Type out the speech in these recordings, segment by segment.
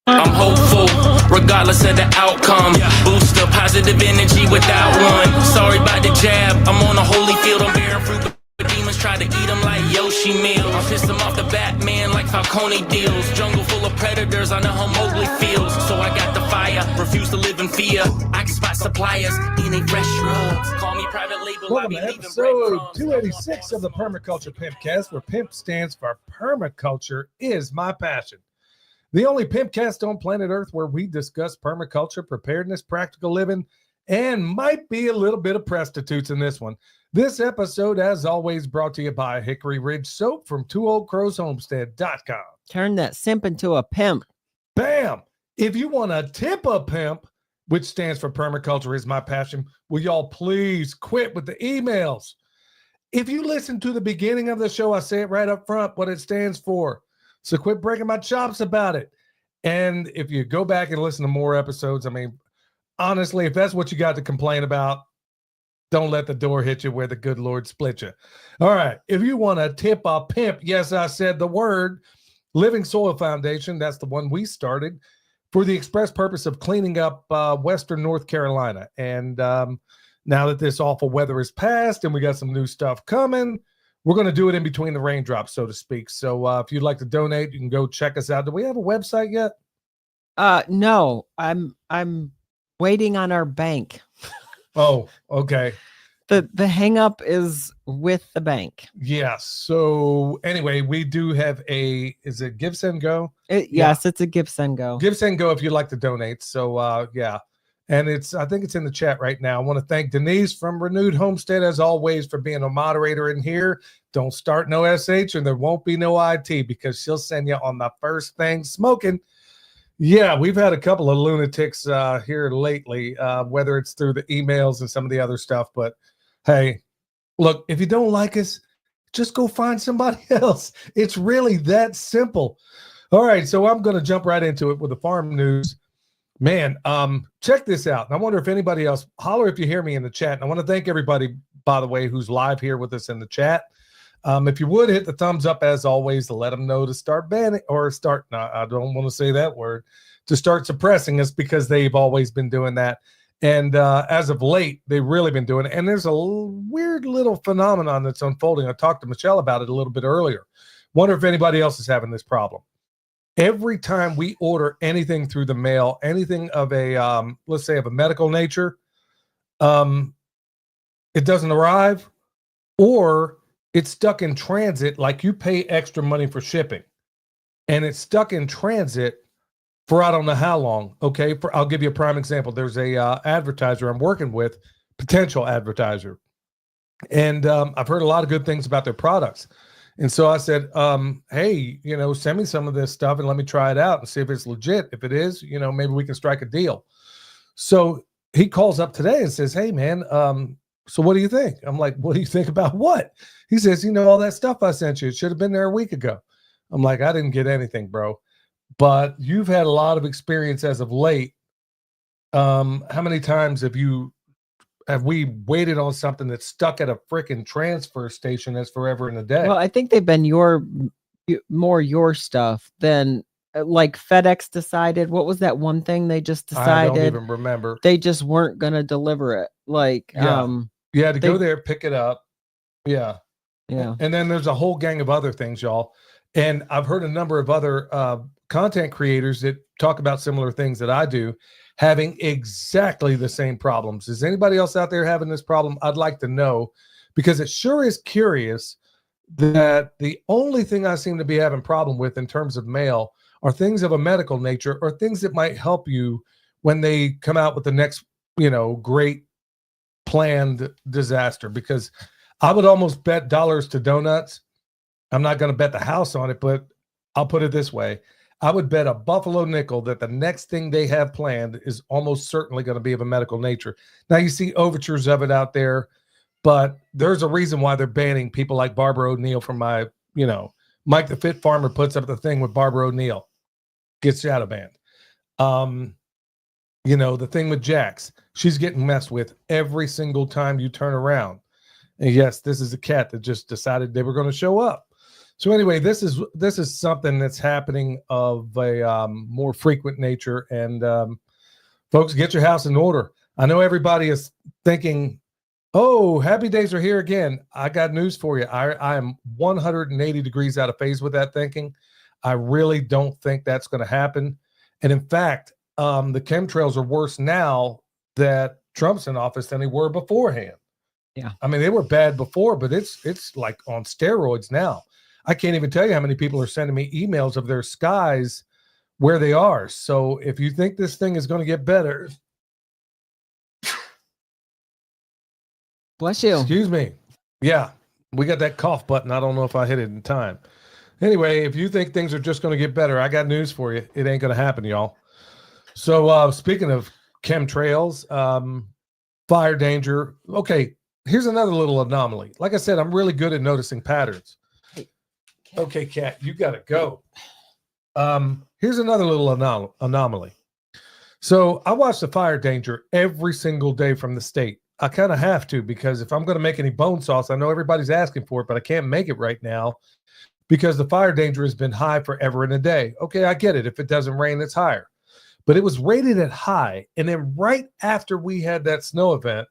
I'm hopeful, regardless of the outcome. Boost the positive energy without one. Sorry about the jab, I'm on a holy field, I'm bearing fruit. But demons try to eat them like Yoshi meal. I pissed them off the Batman like Falcone deals. Jungle full of predators, I know how Mowgli feels. So I got the fire, refuse to live in fear. I can spot suppliers, eating fresh drugs. Call me private label. Welcome to episode 286 of the Permaculture Pimpcast, where PIMP stands for Permaculture is my passion. The only Pimpcast on planet Earth where we discuss permaculture, preparedness, practical living, and might be a little bit of prostitutes in this one. This episode, as always, brought to you by Hickory Ridge Soap from TwoOldCrowsHomestead.com. Turn that simp into a pimp. Bam! If you want to tip a pimp, which stands for Permaculture is my passion, will y'all please quit with the emails? If you listen to the beginning of the show, I say it right up front what it stands for. So quit breaking my chops about it. And if you go back and listen to more episodes, I mean, honestly, if that's what you got to complain about, don't let the door hit you where the good Lord split you. All right. If you want to tip a pimp, yes, I said the word, Living Soil Foundation, that's the one we started for the express purpose of cleaning up Western North Carolina. And now that this awful weather is past and we got some new stuff coming, we're going to do it in between the raindrops, so to speak. So if you'd like to donate, you can go check us out. Do we have a website yet? No, I'm waiting on our bank. Oh, okay. The hang up is with the bank. Yes. So anyway, we do have is it Give Send Go? Yes, it's a Give Send Go. Give Send Go if you'd like to donate. So yeah. And I think it's in the chat right now. I want to thank Denise from Renewed Homestead, as always, for being a moderator in here. Don't start no SH and there won't be no IT because she'll send you on the first thing smoking. Yeah, we've had a couple of lunatics here lately, whether it's through the emails and some of the other stuff. But hey, look, if you don't like us, just go find somebody else. It's really that simple. All right, so I'm going to jump right into it with the farm news. Man, check this out. And I wonder if anybody else, holler if you hear me in the chat. And I want to thank everybody, by the way, who's live here with us in the chat. If you would hit the thumbs up, as always, to let them know to start banning or start, no, I don't want to say that word, to start suppressing us because they've always been doing that. And as of late, they've really been doing it. And there's a weird little phenomenon that's unfolding. I talked to Michelle about it a little bit earlier. Wonder if anybody else is having this problem. Every time we order anything through the mail, anything of a, let's say of a medical nature, it doesn't arrive or it's stuck in transit. Like you pay extra money for shipping and it's stuck in transit for I don't know how long. Okay. I'll give you a prime example. There's a advertiser I'm working with, potential advertiser. And I've heard a lot of good things about their products. And so I said, hey, send me some of this stuff and let me try it out and see if it's legit. If it is, maybe we can strike a deal. So he calls up today and says, hey, man, so what do you think? I'm like, what do you think about what? He says, all that stuff I sent you, it should have been there a week ago. I'm like, I didn't get anything, bro. But you've had a lot of experience as of late. How many times have we waited on something that's stuck at a freaking transfer station that's forever in a day? Well, I think they've been more your stuff than like FedEx decided. What was that one thing they just decided? I don't even remember. They just weren't going to deliver it. Like, you had to go there, pick it up. Yeah. Yeah. And then there's a whole gang of other things, y'all. And I've heard a number of other content creators that talk about similar things that I do, having exactly the same problems. Is anybody else out there having this problem? I'd like to know, because it sure is curious that the only thing I seem to be having problem with in terms of mail are things of a medical nature or things that might help you when they come out with the next, great planned disaster. Because I would almost bet dollars to donuts. I'm not going to bet the house on it, but I'll put it this way. I would bet a buffalo nickel that the next thing they have planned is almost certainly going to be of a medical nature. Now, you see overtures of it out there, but there's a reason why they're banning people like Barbara O'Neill from my, Mike the Fit Farmer puts up the thing with Barbara O'Neill, gets shadow banned. The thing with Jax, she's getting messed with every single time you turn around. And yes, this is a cat that just decided they were going to show up. So anyway, this is something that's happening of a more frequent nature, and folks, get your house in order. I know everybody is thinking, "Oh, happy days are here again." I got news for you. I am 180 degrees out of phase with that thinking. I really don't think that's going to happen. And in fact, the chemtrails are worse now that Trump's in office than they were beforehand. Yeah. I mean, they were bad before, but it's like on steroids now. I can't even tell you how many people are sending me emails of their skies where they are. So if you think this thing is going to get better, Bless you. excuse me. Yeah, we got that cough button. I don't know if I hit it in time. Anyway, if you think things are just going to get better, I got news for you. It ain't going to happen, y'all. So speaking of chemtrails, fire danger. Okay, here's another little anomaly. Like I said, I'm really good at noticing patterns. Okay, Kat, you got to go. Here's another little anomaly. So I watch the fire danger every single day from the state. I kind of have to, because if I'm going to make any bone sauce, I know everybody's asking for it, but I can't make it right now because the fire danger has been high forever and a day. Okay, I get it. If it doesn't rain, it's higher. But it was rated at high. And then right after we had that snow event,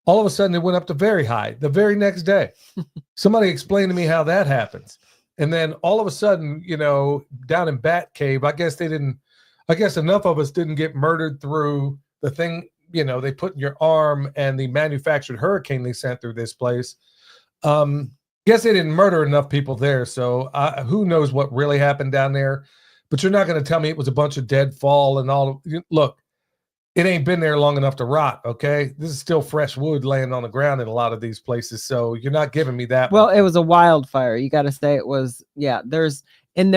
all of a sudden it went up to very high the very next day. Somebody explained to me how that happens. And then all of a sudden, down in Bat Cave, I guess enough of us didn't get murdered through the thing, they put in your arm and the manufactured hurricane they sent through this place. Guess they didn't murder enough people there. So who knows what really happened down there, but you're not going to tell me it was a bunch of deadfall and all. Look, it ain't been there long enough to rot. Okay. This is still fresh wood laying on the ground in a lot of these places. So you're not giving me that. Well, it was a wildfire. You got to say it was. Yeah. There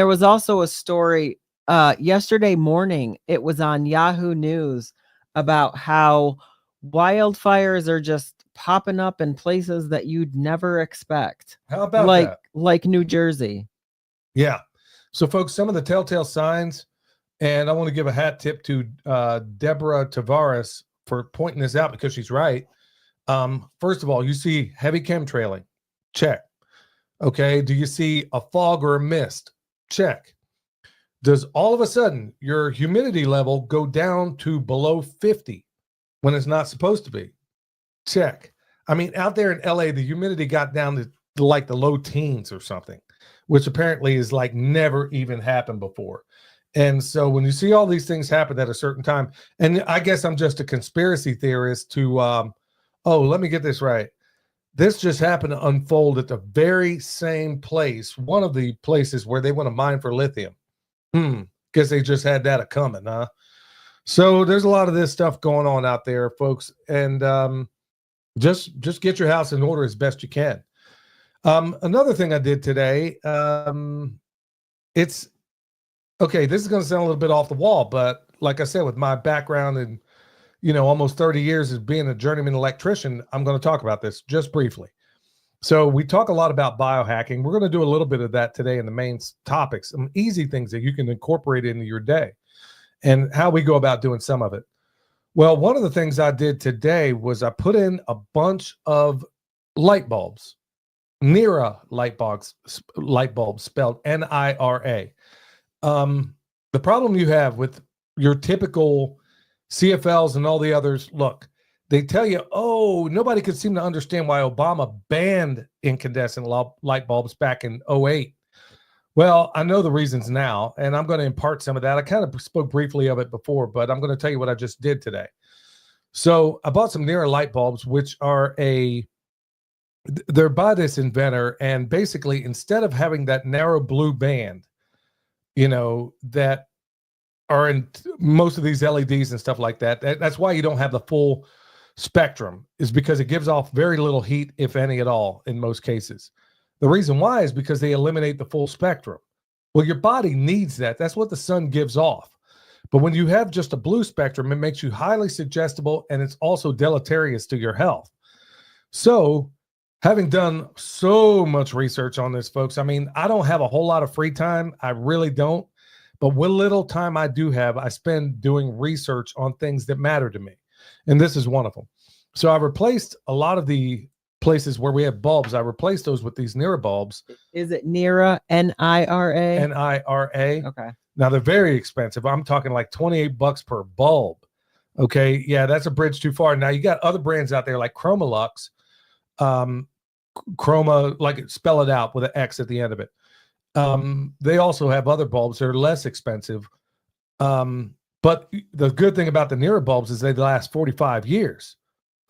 was also a story yesterday morning. It was on Yahoo News about how wildfires are just popping up in places that you'd never expect. How about that? Like New Jersey. Yeah. So folks, some of the telltale signs, and I want to give a hat tip to Deborah Tavares for pointing this out because she's right. First of all, you see heavy chemtrailing. Check. Okay. Do you see a fog or a mist? Check. Does all of a sudden your humidity level go down to below 50 when it's not supposed to be? Check. I mean, out there in LA, the humidity got down to like the low teens or something, which apparently is like never even happened before. And so when you see all these things happen at a certain time, and I guess I'm just a conspiracy theorist to, let me get this right. This just happened to unfold at the very same place, one of the places where they want to mine for lithium. Guess they just had that coming, huh? So there's a lot of this stuff going on out there, folks. And just get your house in order as best you can. Another thing I did today, it's okay. This is going to sound a little bit off the wall, but like I said, with my background and, almost 30 years as being a journeyman electrician, I'm going to talk about this just briefly. So we talk a lot about biohacking. We're going to do a little bit of that today in the main topics, some easy things that you can incorporate into your day and how we go about doing some of it. Well, one of the things I did today was I put in a bunch of light bulbs, Nira light bulbs spelled N-I-R-A. The problem you have with your typical CFLs and all the others, look, they tell you, nobody could seem to understand why Obama banned incandescent light bulbs back in 2008. Well, I know the reasons now, and I'm going to impart some of that. I kind of spoke briefly of it before, but I'm going to tell you what I just did today. So I bought some Nira light bulbs, which are they're by this inventor, and basically instead of having that narrow blue band, that are in most of these LEDs and stuff like that, that's why you don't have the full spectrum, is because it gives off very little heat, if any at all, in most cases. The reason why is because they eliminate the full spectrum. Well, your body needs that. That's what the sun gives off. But when you have just a blue spectrum, it makes you highly suggestible, and it's also deleterious to your health. So having done so much research on this, folks, I mean, I don't have a whole lot of free time. I really don't. But what little time I do have, I spend doing research on things that matter to me. And this is one of them. So I've replaced a lot of the places where we have bulbs, I replaced those with these Nira bulbs. Is it Nira? Nira? Nira. Okay. Now they're very expensive. I'm talking like $28 per bulb. Okay. Yeah, that's a bridge too far. Now you got other brands out there like Chroma, like spell it out with an X at the end of it. They also have other bulbs that are less expensive. But the good thing about the Nira bulbs is they last 45 years.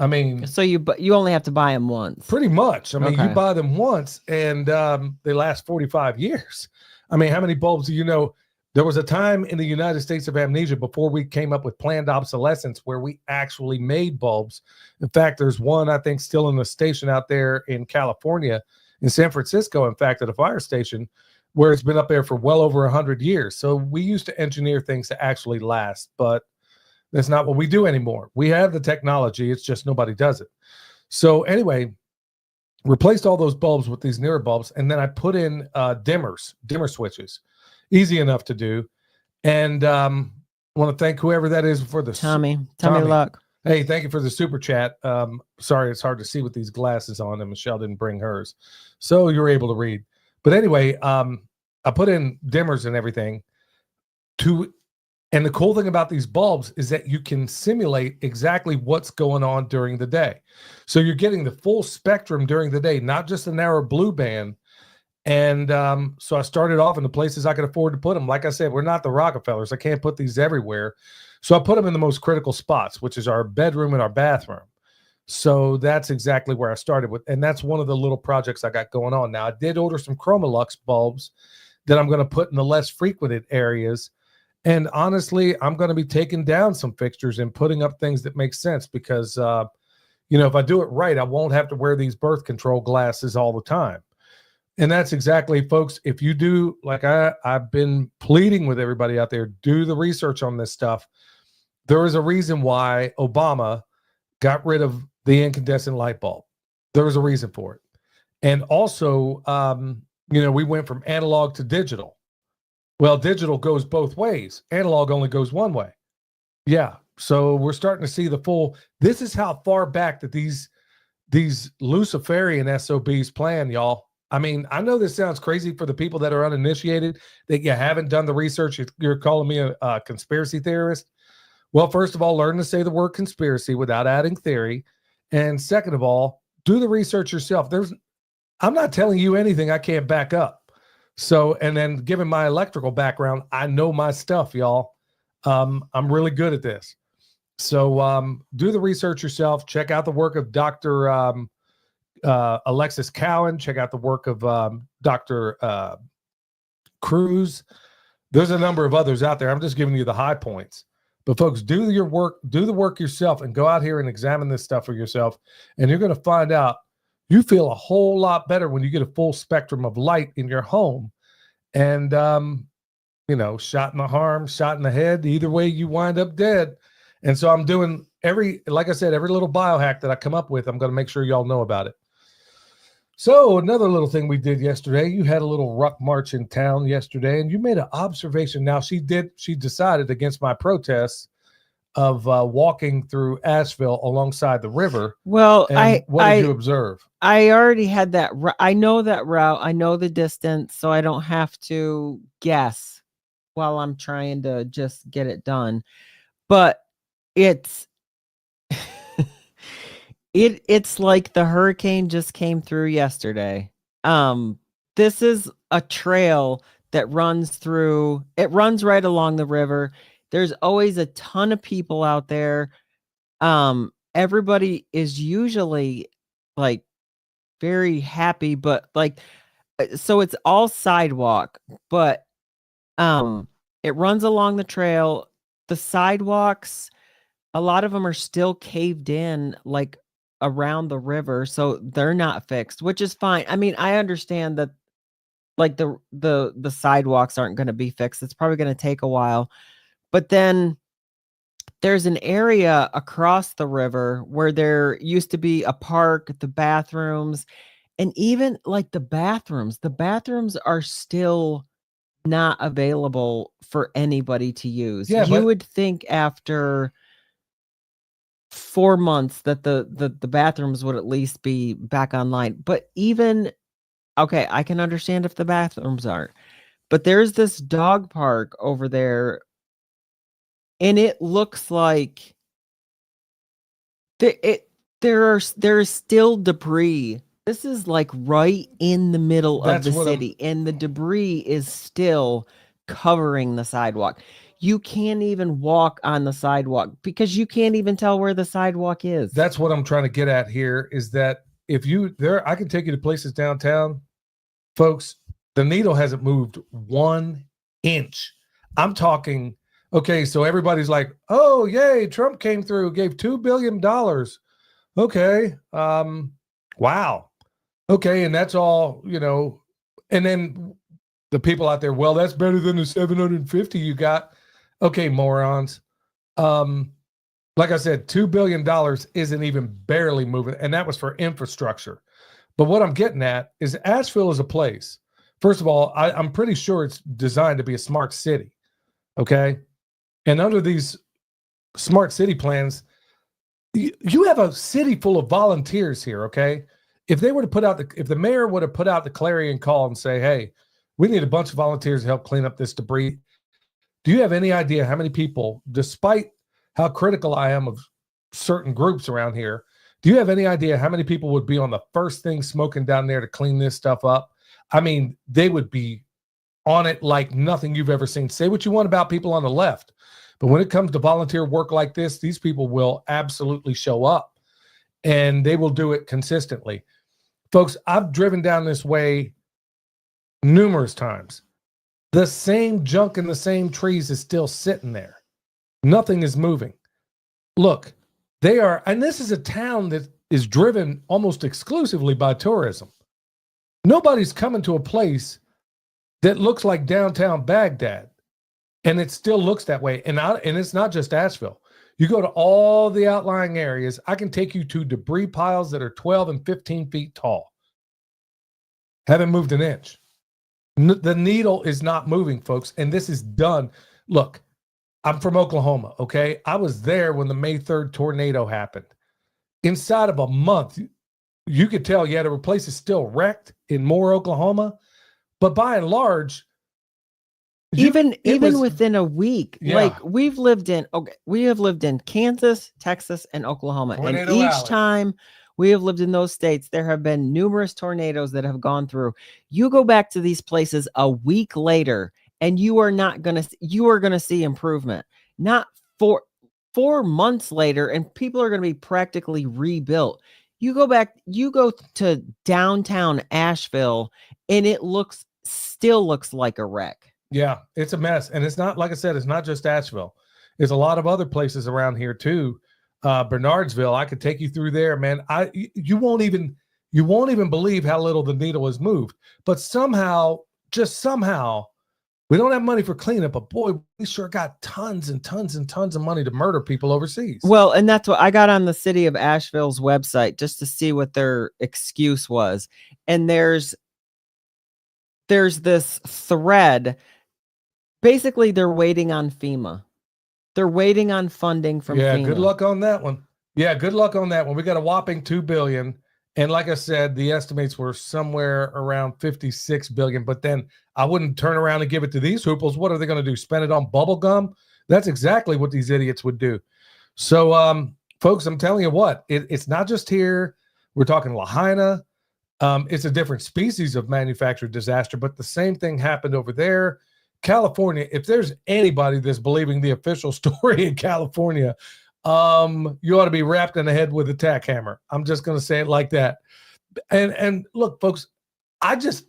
I mean, so you only have to buy them once. Pretty much. I mean, Okay. you buy them once and they last 45 years. I mean, how many bulbs do you know? There was a time in the United States of Amnesia before we came up with planned obsolescence where we actually made bulbs. In fact, there's one, I think, still in the station out there in California, in San Francisco, in fact, at a fire station, where it's been up there for well over 100 years. So we used to engineer things to actually last, but that's not what we do anymore. We have the technology. It's just nobody does it. So anyway, replaced all those bulbs with these Nira bulbs, and then I put in dimmer switches. Easy enough to do. And I want to thank whoever that is for the Tommy Luck. Hey, thank you for the super chat. Sorry, it's hard to see with these glasses on, and Michelle didn't bring hers, so you're able to read. But anyway, I put in dimmers and everything and the cool thing about these bulbs is that you can simulate exactly what's going on during the day. So you're getting the full spectrum during the day, not just a narrow blue band. And so I started off in the places I could afford to put them. Like I said, we're not the Rockefellers. I can't put these everywhere. So I put them in the most critical spots, which is our bedroom and our bathroom. So that's exactly where I started with. And that's one of the little projects I got going on. Now, I did order some Chroma bulbs that I'm going to put in the less frequented areas. And honestly, I'm going to be taking down some fixtures and putting up things that make sense because, if I do it right, I won't have to wear these birth control glasses all the time. And that's exactly, folks, if you do, like I've been pleading with everybody out there, do the research on this stuff. There is a reason why Obama got rid of the incandescent light bulb. There was a reason for it. And also, we went from analog to digital. Well, digital goes both ways. Analog only goes one way. Yeah. So we're starting to see this is how far back that these Luciferian SOBs plan, y'all. I mean, I know this sounds crazy for the people that are uninitiated, that you haven't done the research. You're calling me a conspiracy theorist. Well, first of all, learn to say the word conspiracy without adding theory. And second of all, do the research yourself. I'm not telling you anything I can't back up. So, and then given my electrical background, I know my stuff, y'all. I'm really good at this. So do the research yourself. Check out the work of Dr. Alexis Cowan. Check out the work of Dr. Cruz. There's a number of others out there. I'm just giving you the high points. But folks, do the work yourself and go out here and examine this stuff for yourself. And you're going to find out you feel a whole lot better when you get a full spectrum of light in your home. And, shot in the arm, shot in the head, either way you wind up dead. And so I'm doing like I said, every little biohack that I come up with, I'm going to make sure y'all know about it. So another little thing we did yesterday, you had a little ruck march in town yesterday, and you made an observation. Now she decided against my protests of walking through Asheville alongside the river. Well, what did you observe? I already had that. I know that route. I know the distance, so I don't have to guess while I'm trying to just get it done. But it's it's like the hurricane just came through yesterday. This is a trail that runs right along the river. There's always a ton of people out there. Everybody is usually like very happy, but so it's all sidewalk, but it runs along the trail. The sidewalks, a lot of them are still caved in like around the river, so they're not fixed, which is fine. I mean, I understand that like the sidewalks aren't going to be fixed. It's probably going to take a while. But then there's an area across the river where there used to be a park, the bathrooms, and even like the bathrooms are still not available for anybody to use. Yeah, you would think after 4 months that the bathrooms would at least be back online. But even okay, I can understand if the bathrooms aren't. But there's this dog park over there, and it looks like there's still debris. This is like right in the middle of That's the what I'm- city, and the debris is still covering the sidewalk. You can't even walk on the sidewalk because you can't even tell where the sidewalk is. That's what I'm trying to get at here is that if you there, I can take you to places downtown, folks. The needle hasn't moved 1 inch. I'm talking, okay, so everybody's like, oh, yay, Trump came through, gave $2 billion. Okay. Wow. Okay, and that's all, and then the people out there, well, that's better than the 750 you got. Okay, morons. Like I said, $2 billion isn't even barely moving, and that was for infrastructure. But what I'm getting at is Asheville is a place. First of all, I'm pretty sure it's designed to be a smart city, okay? And under these smart city plans, you have a city full of volunteers here, okay? If they were to put out if the mayor would have put out the clarion call and say, hey, we need a bunch of volunteers to help clean up this debris. Do you have any idea how many people, despite how critical I am of certain groups around here, do you have any idea how many people would be on the first thing smoking down there to clean this stuff up? I mean, they would be on it like nothing you've ever seen. Say what you want about people on the left, but when it comes to volunteer work like this, these people will absolutely show up, and they will do it consistently. Folks, I've driven down this way numerous times. The same junk in the same trees is still sitting there. Nothing is moving. Look, they are, and this is a town that is driven almost exclusively by tourism. Nobody's coming to a place that looks like downtown Baghdad, and it still looks that way. And it's not just Asheville. You go to all the outlying areas. I can take you to debris piles that are 12 and 15 feet tall. Haven't moved an inch. The needle is not moving, folks, and this is done. Look, I'm from Oklahoma, okay? I was there when the May 3rd tornado happened. Inside of a month, you could tell, yeah, there were places still wrecked in Moore, Oklahoma, but by and large, even within a week, Yeah. like we have lived in Kansas, Texas, and Oklahoma, and Tornado each Alley. time we have lived in those states, there have been numerous tornadoes that have gone through. You go back to these places a week later, and you are going to see improvement. Not 4 months later, and people are going to be practically rebuilt. You go to downtown Asheville, and it still looks like a wreck. Yeah, it's a mess. And it's not, like I said, it's not just Asheville. There's a lot of other places around here too. Bernardsville, I could take you through there, man. You won't even believe how little the needle has moved. But somehow, we don't have money for cleanup, but boy, we sure got tons and tons and tons of money to murder people overseas. Well, and that's what I got on the city of Asheville's website just to see what their excuse was. And there's this thread. Basically, they're waiting on FEMA. They're waiting on funding from FEMA. Good luck on that one. Yeah, good luck on that one. We got a whopping $2 billion. And like I said, the estimates were somewhere around $56 billion. But then I wouldn't turn around and give it to these hooples. What are they going to do? Spend it on bubble gum? That's exactly what these idiots would do. So, folks, I'm telling you what, it's not just here. We're talking Lahaina. It's a different species of manufactured disaster, but the same thing happened over there. California, if there's anybody that's believing the official story in California, you ought to be wrapped in the head with a tack hammer. I'm just going to say it like that. And look, folks, I just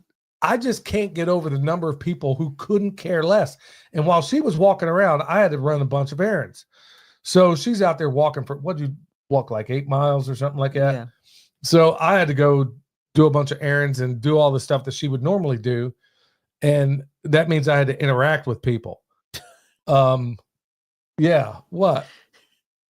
can't get over the number of people who couldn't care less. And while she was walking around, I had to run a bunch of errands. So she's out there walking for, what'd you walk, like 8 miles or something like that? Yeah. So I had to go do a bunch of errands and do all the stuff that she would normally do. And that means I had to interact with people. Yeah. What?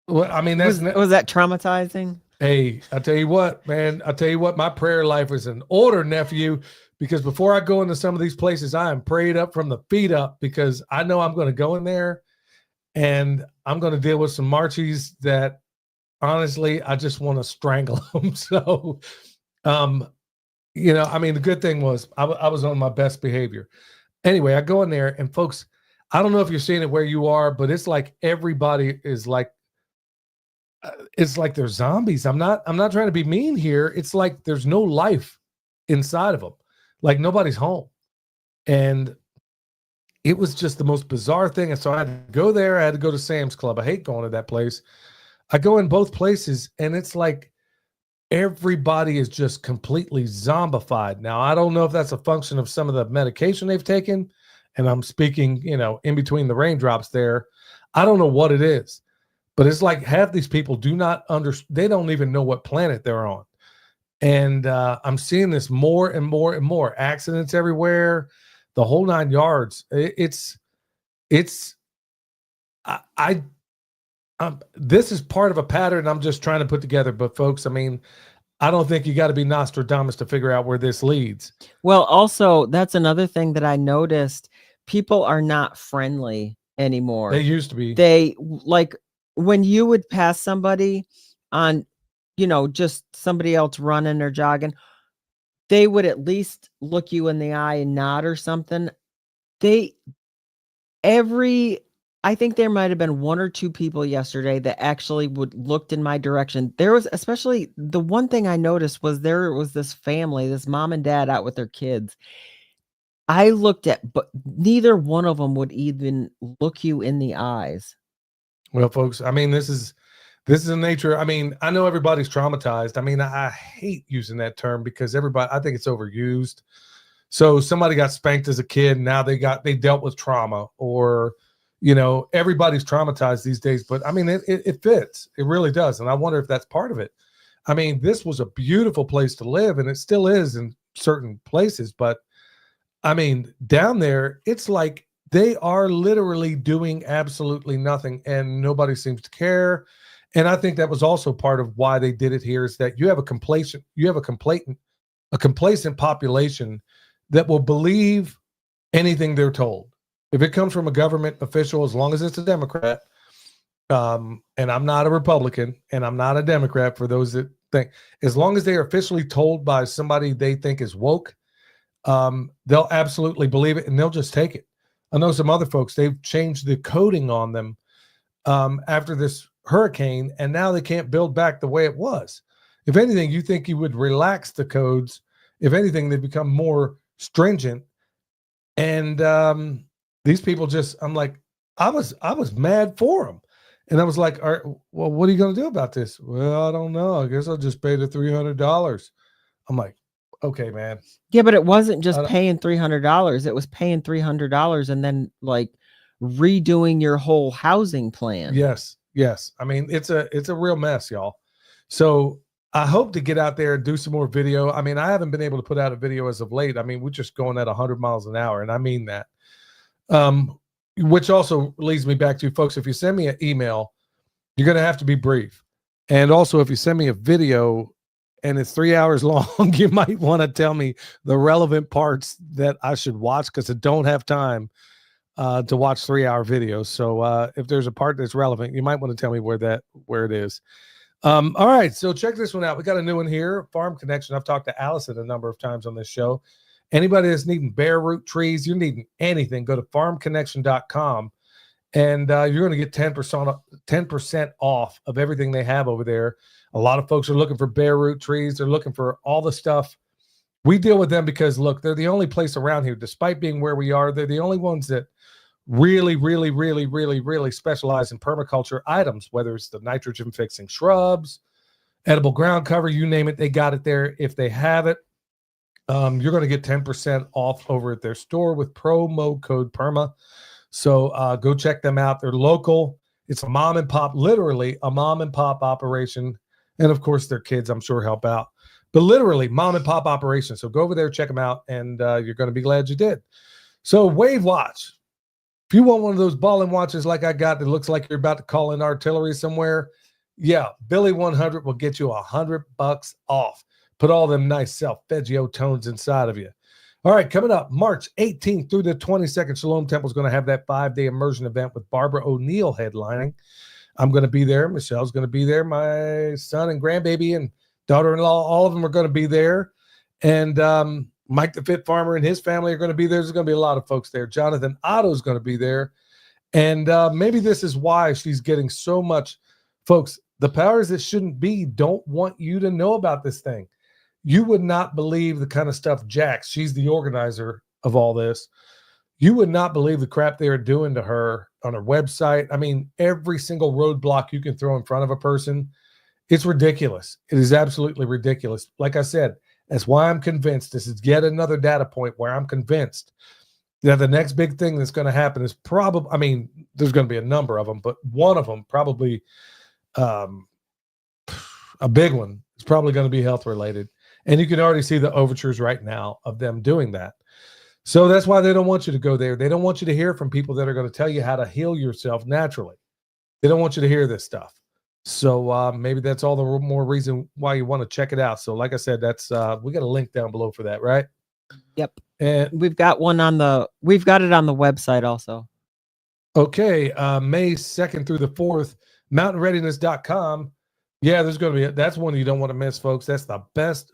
Well, I mean, Was that traumatizing? Hey, I tell you what, man, my prayer life is in order, nephew, because before I go into some of these places, I am prayed up from the feet up, because I know I'm going to go in there and I'm going to deal with some Marchies that honestly, I just want to strangle them. So, I mean, the good thing was I was on my best behavior. Anyway, I go in there, and folks, I don't know if you're seeing it where you are, but it's like everybody is like, it's like they're zombies. I'm not trying to be mean here. It's like there's no life inside of them. Like nobody's home. And it was just the most bizarre thing. And so I had to go there. I had to go to Sam's Club. I hate going to that place. I go in both places, and it's like everybody is just completely zombified. Now, I don't know if that's a function of some of the medication they've taken. And I'm speaking, in between the raindrops there. I don't know what it is, but it's like half these people do not they don't even know what planet they're on. And I'm seeing this more and more and more accidents everywhere, the whole 9 yards. This is part of a pattern I'm just trying to put together. But folks, I mean, I don't think you got to be Nostradamus to figure out where this leads. Well, also, that's another thing that I noticed. People are not friendly anymore. They used to be. They like when you would pass somebody on, just somebody else running or jogging, they would at least look you in the eye and nod or something. I think there might have been one or two people yesterday that actually looked in my direction. There was, especially the one thing I noticed was there was this family, this mom and dad out with their kids. I looked at, but neither one of them would even look you in the eyes. Well, folks, I mean, this is the nature. I mean, I know everybody's traumatized. I mean, I hate using that term because I think it's overused. So somebody got spanked as a kid. Now they dealt with trauma, or, everybody's traumatized these days, but I mean, it fits. It really does. And I wonder if that's part of it. I mean, this was a beautiful place to live, and it still is in certain places, but I mean, down there, it's like they are literally doing absolutely nothing, and nobody seems to care. And I think that was also part of why they did it here, is that you have a complacent population that will believe anything they're told. If it comes from a government official, as long as it's a Democrat, and I'm not a Republican and I'm not a Democrat, for those that think, as long as they are officially told by somebody they think is woke, they'll absolutely believe it, and they'll just take it. I know some other folks, they've changed the coding on them after this hurricane, and now they can't build back the way it was. If anything, you think you would relax the codes. If anything, they become more stringent. And these people I'm like, I was mad for them. And I was like, all right, well, what are you going to do about this? Well, I don't know. I guess I'll just pay the $300. I'm like, okay, man. Yeah, but it wasn't just paying $300. It was paying $300 and then like redoing your whole housing plan. Yes. I mean, it's a real mess, y'all. So I hope to get out there and do some more video. I mean, I haven't been able to put out a video as of late. I mean, we're just going at 100 miles an hour, and I mean that. Which also leads me back to, folks, if you send me an email, you're going to have to be brief. And also, if you send me a video and it's 3 hours long, you might want to tell me the relevant parts that I should watch, because I don't have time to watch 3-hour videos. So if there's a part that's relevant, you might want to tell me where it is. All right, so check this one out. We got a new one here, Farm Connection. I've talked to Allison a number of times on this show. Anybody that's needing bare root trees, you're needing anything, go to farmconnection.com, and you're going to get 10% off of everything they have over there. A lot of folks are looking for bare root trees. They're looking for all the stuff. We deal with them because, look, they're the only place around here, despite being where we are, they're the only ones that really, really, really, really, really specialize in permaculture items, whether it's the nitrogen fixing shrubs, edible ground cover, you name it, they got it there. If they have it, you're going to get 10% off over at their store with promo code PERMA. So go check them out. They're local. It's a mom and pop, literally a mom and pop operation. And of course, their kids, I'm sure, help out. But literally mom and pop operation. So go over there, check them out, and you're going to be glad you did. So Wave Watch. If you want one of those balling watches like I got that looks like you're about to call in artillery somewhere, yeah, Billy 100 will get you $100 off. Put all them nice self-Veggio tones inside of you. All right, coming up March 18th through the 22nd, Shalom Temple is going to have that 5-day immersion event with Barbara O'Neill headlining. I'm going to be there. Michelle's going to be there. My son and grandbaby and daughter-in-law, all of them are going to be there. And Mike the Fit Farmer and his family are going to be there. There's going to be a lot of folks there. Jonathan Otto is going to be there. And maybe this is why she's getting so much. Folks, the powers that shouldn't be don't want you to know about this thing. You would not believe the kind of stuff Jax, she's the organizer of all this. You would not believe the crap they are doing to her on her website. I mean, every single roadblock you can throw in front of a person, it's ridiculous. It is absolutely ridiculous. Like I said, that's why I'm convinced this is yet another data point where I'm convinced that the next big thing that's going to happen is probably, I mean, there's going to be a number of them, but one of them, probably a big one, is probably going to be health related. And you can already see the overtures right now of them doing that. So that's why they don't want you to go there. They don't want you to hear from people that are going to tell you how to heal yourself naturally. They don't want you to hear this stuff. So maybe that's all the more reason why you want to check it out. So like I said, that's we got a link down below for that, right? Yep. And we've got it on the website also. Okay. May 2nd through the 4th, mountainreadiness.com. Yeah, there's going to be, that's one you don't want to miss, folks. That's the best.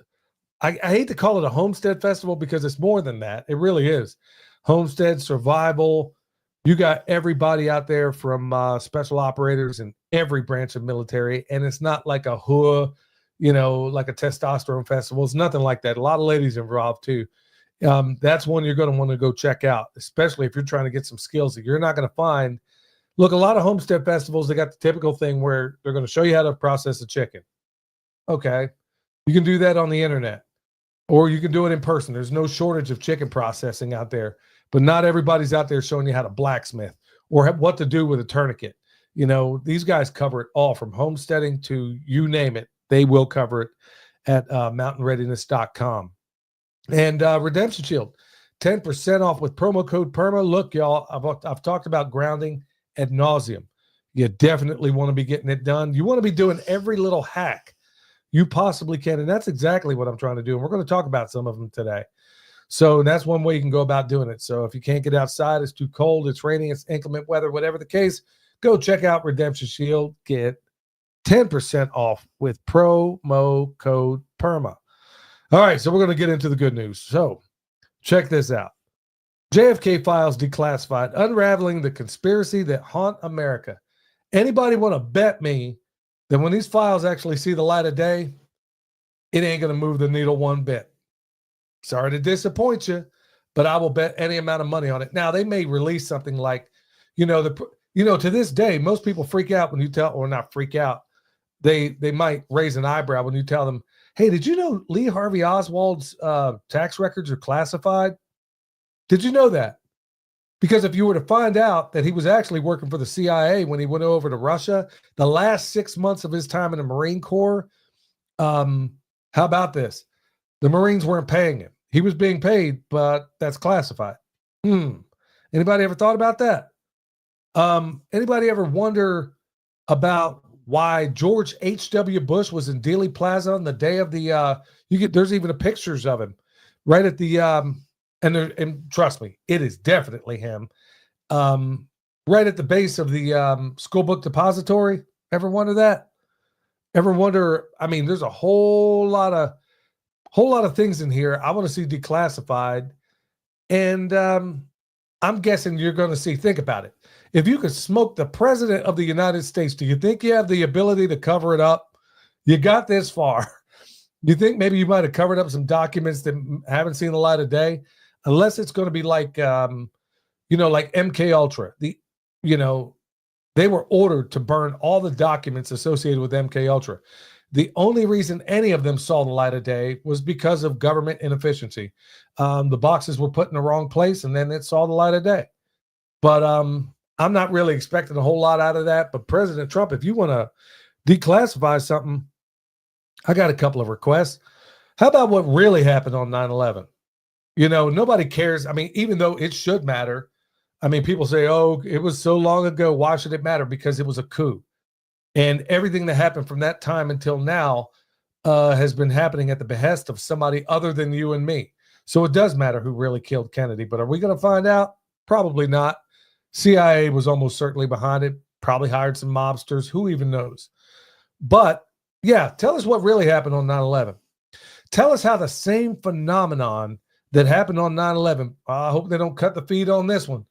I hate to call it a homestead festival because it's more than that. It really is. Homestead, survival. You got everybody out there from special operators and every branch of military. And it's not like a HUA, like a testosterone festival. It's nothing like that. A lot of ladies involved too. That's one you're going to want to go check out, especially if you're trying to get some skills that you're not going to find. Look, a lot of homestead festivals, they got the typical thing where they're going to show you how to process a chicken. Okay. You can do that on the internet. Or you can do it in person. There's no shortage of chicken processing out there, but not everybody's out there showing you how to blacksmith or what to do with a tourniquet. These guys cover it all from homesteading to you name it. They will cover it at mountainreadiness.com. And Redemption Shield, 10% off with promo code PERMA. Look, y'all, I've talked about grounding ad nauseum. You definitely want to be getting it done. You want to be doing every little hack you possibly can. And that's exactly what I'm trying to do. And we're going to talk about some of them today. So that's one way you can go about doing it. So if you can't get outside, it's too cold, it's raining, it's inclement weather, whatever the case, go check out Redemption Shield. Get 10% off with promo code PERMA. All right, so we're going to get into the good news. So check this out. JFK Files Declassified, unraveling the conspiracy that haunt America. Anybody want to bet me that when these files actually see the light of day, it ain't going to move the needle one bit? Sorry to disappoint you, but I will bet any amount of money on it. Now, they may release something like, to this day, most people freak out when you tell, or not freak out. They might raise an eyebrow when you tell them, hey, did you know Lee Harvey Oswald's tax records are classified? Did you know that? Because if you were to find out that he was actually working for the CIA when he went over to Russia, the last 6 months of his time in the Marine Corps, how about this? The Marines weren't paying him. He was being paid, but that's classified. Anybody ever thought about that? Anybody ever wonder about why George H.W. Bush was in Dealey Plaza on the day of the, there's even pictures of him right at the, and trust me, it is definitely him. Right at the base of the school book depository. Ever wonder that? Ever wonder? I mean, there's a whole lot of things in here I want to see declassified, and I'm guessing you're going to see. Think about it. If you could smoke the president of the United States, do you think you have the ability to cover it up? You got this far. You think maybe you might have covered up some documents that haven't seen the light of day? Unless it's going to be like, like MK Ultra. They were ordered to burn all the documents associated with MK Ultra. The only reason any of them saw the light of day was because of government inefficiency. The boxes were put in the wrong place, and then it saw the light of day. But I'm not really expecting a whole lot out of that. But President Trump, if you want to declassify something, I got a couple of requests. How about what really happened on 9/11? Nobody cares. I mean, even though it should matter. I mean, people say, oh, it was so long ago. Why should it matter? Because it was a coup. And everything that happened from that time until now has been happening at the behest of somebody other than you and me. So it does matter who really killed Kennedy. But are we going to find out? Probably not. CIA was almost certainly behind it. probably hired some mobsters. Who even knows? But yeah, tell us what really happened on 9/11. Tell us how the same phenomenon that happened on 9/11. I hope they don't cut the feed on this one.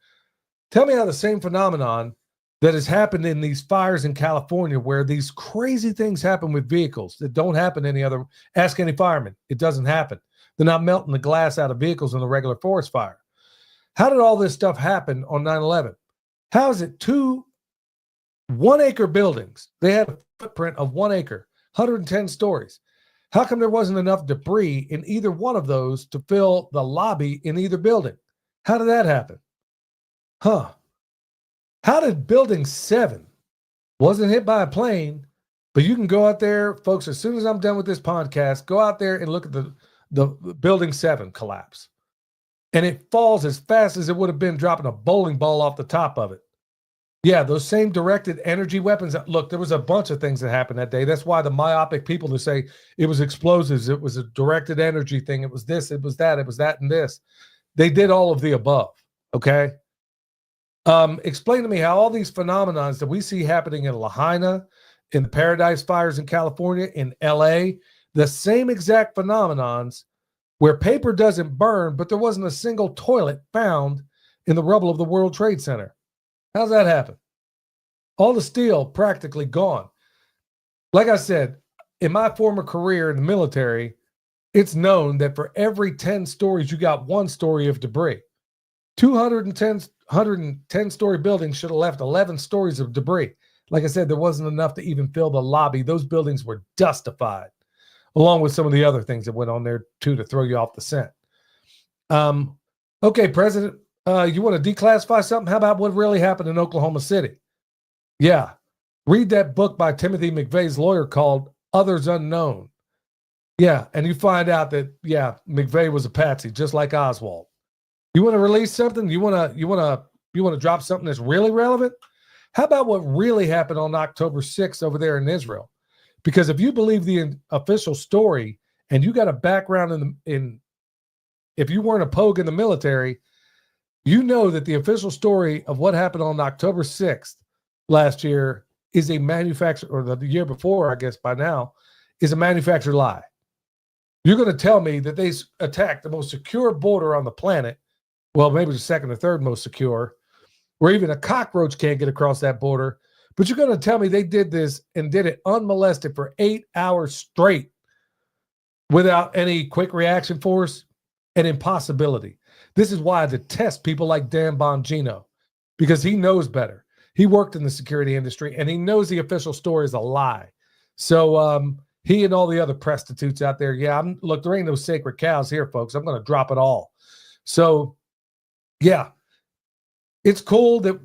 Tell me how the same phenomenon that has happened in these fires in California, where these crazy things happen with vehicles that don't happen any other. Ask any fireman. It doesn't happen. They're not melting the glass out of vehicles in a regular forest fire. How did all this stuff happen on 9/11? How is it 2 1-acre buildings? They had a footprint of 1 acre, 110 stories. How come there wasn't enough debris in either one of those to fill the lobby in either building? How did that happen? Huh. How did Building 7 wasn't hit by a plane, but you can go out there, folks, as soon as I'm done with this podcast, go out there and look at the Building 7 collapse. And it falls as fast as it would have been dropping a bowling ball off the top of it. Yeah, those same directed energy weapons. Look, there was a bunch of things that happened that day. That's why the myopic people who say it was explosives, it was a directed energy thing, it was this, it was that, and this. They did all of the above, okay? Explain to me how all these phenomenons that we see happening in Lahaina, in the Paradise Fires in California, in LA, the same exact phenomenons where paper doesn't burn, but there wasn't a single toilet found in the rubble of the World Trade Center. How's that happen? All the steel practically gone. Like I said, in my former career in the military, it's known that for every 10 stories, you got 1 story of debris. 110-story buildings should have left 11 stories of debris. Like I said, there wasn't enough to even fill the lobby. Those buildings were dustified, along with some of the other things that went on there, too, to throw you off the scent. Okay, President, you want to declassify something? How about what really happened in Oklahoma City? Yeah. Read that book by Timothy McVeigh's lawyer called Others Unknown. Yeah, and you find out that, yeah, McVeigh was a patsy, just like Oswald. You want to release something? You want to drop something that's really relevant? How about what really happened on October 6th over there in Israel? Because if you believe the official story and you got a background if you weren't a pogue in the military, you know that the official story of what happened on October 6th last year is a manufactured, or the year before, I guess by now, is a manufactured lie. You're going to tell me that they attacked the most secure border on the planet, well, maybe the second or third most secure, where even a cockroach can't get across that border, but you're going to tell me they did this and did it unmolested for 8 hours straight without any quick reaction force? An impossibility. This is why I detest people like Dan Bongino, because he knows better. He worked in the security industry, and he knows the official story is a lie. So he and all the other prostitutes out there, yeah, look, there ain't no sacred cows here, folks. I'm going to drop it all. So, yeah, it's cool that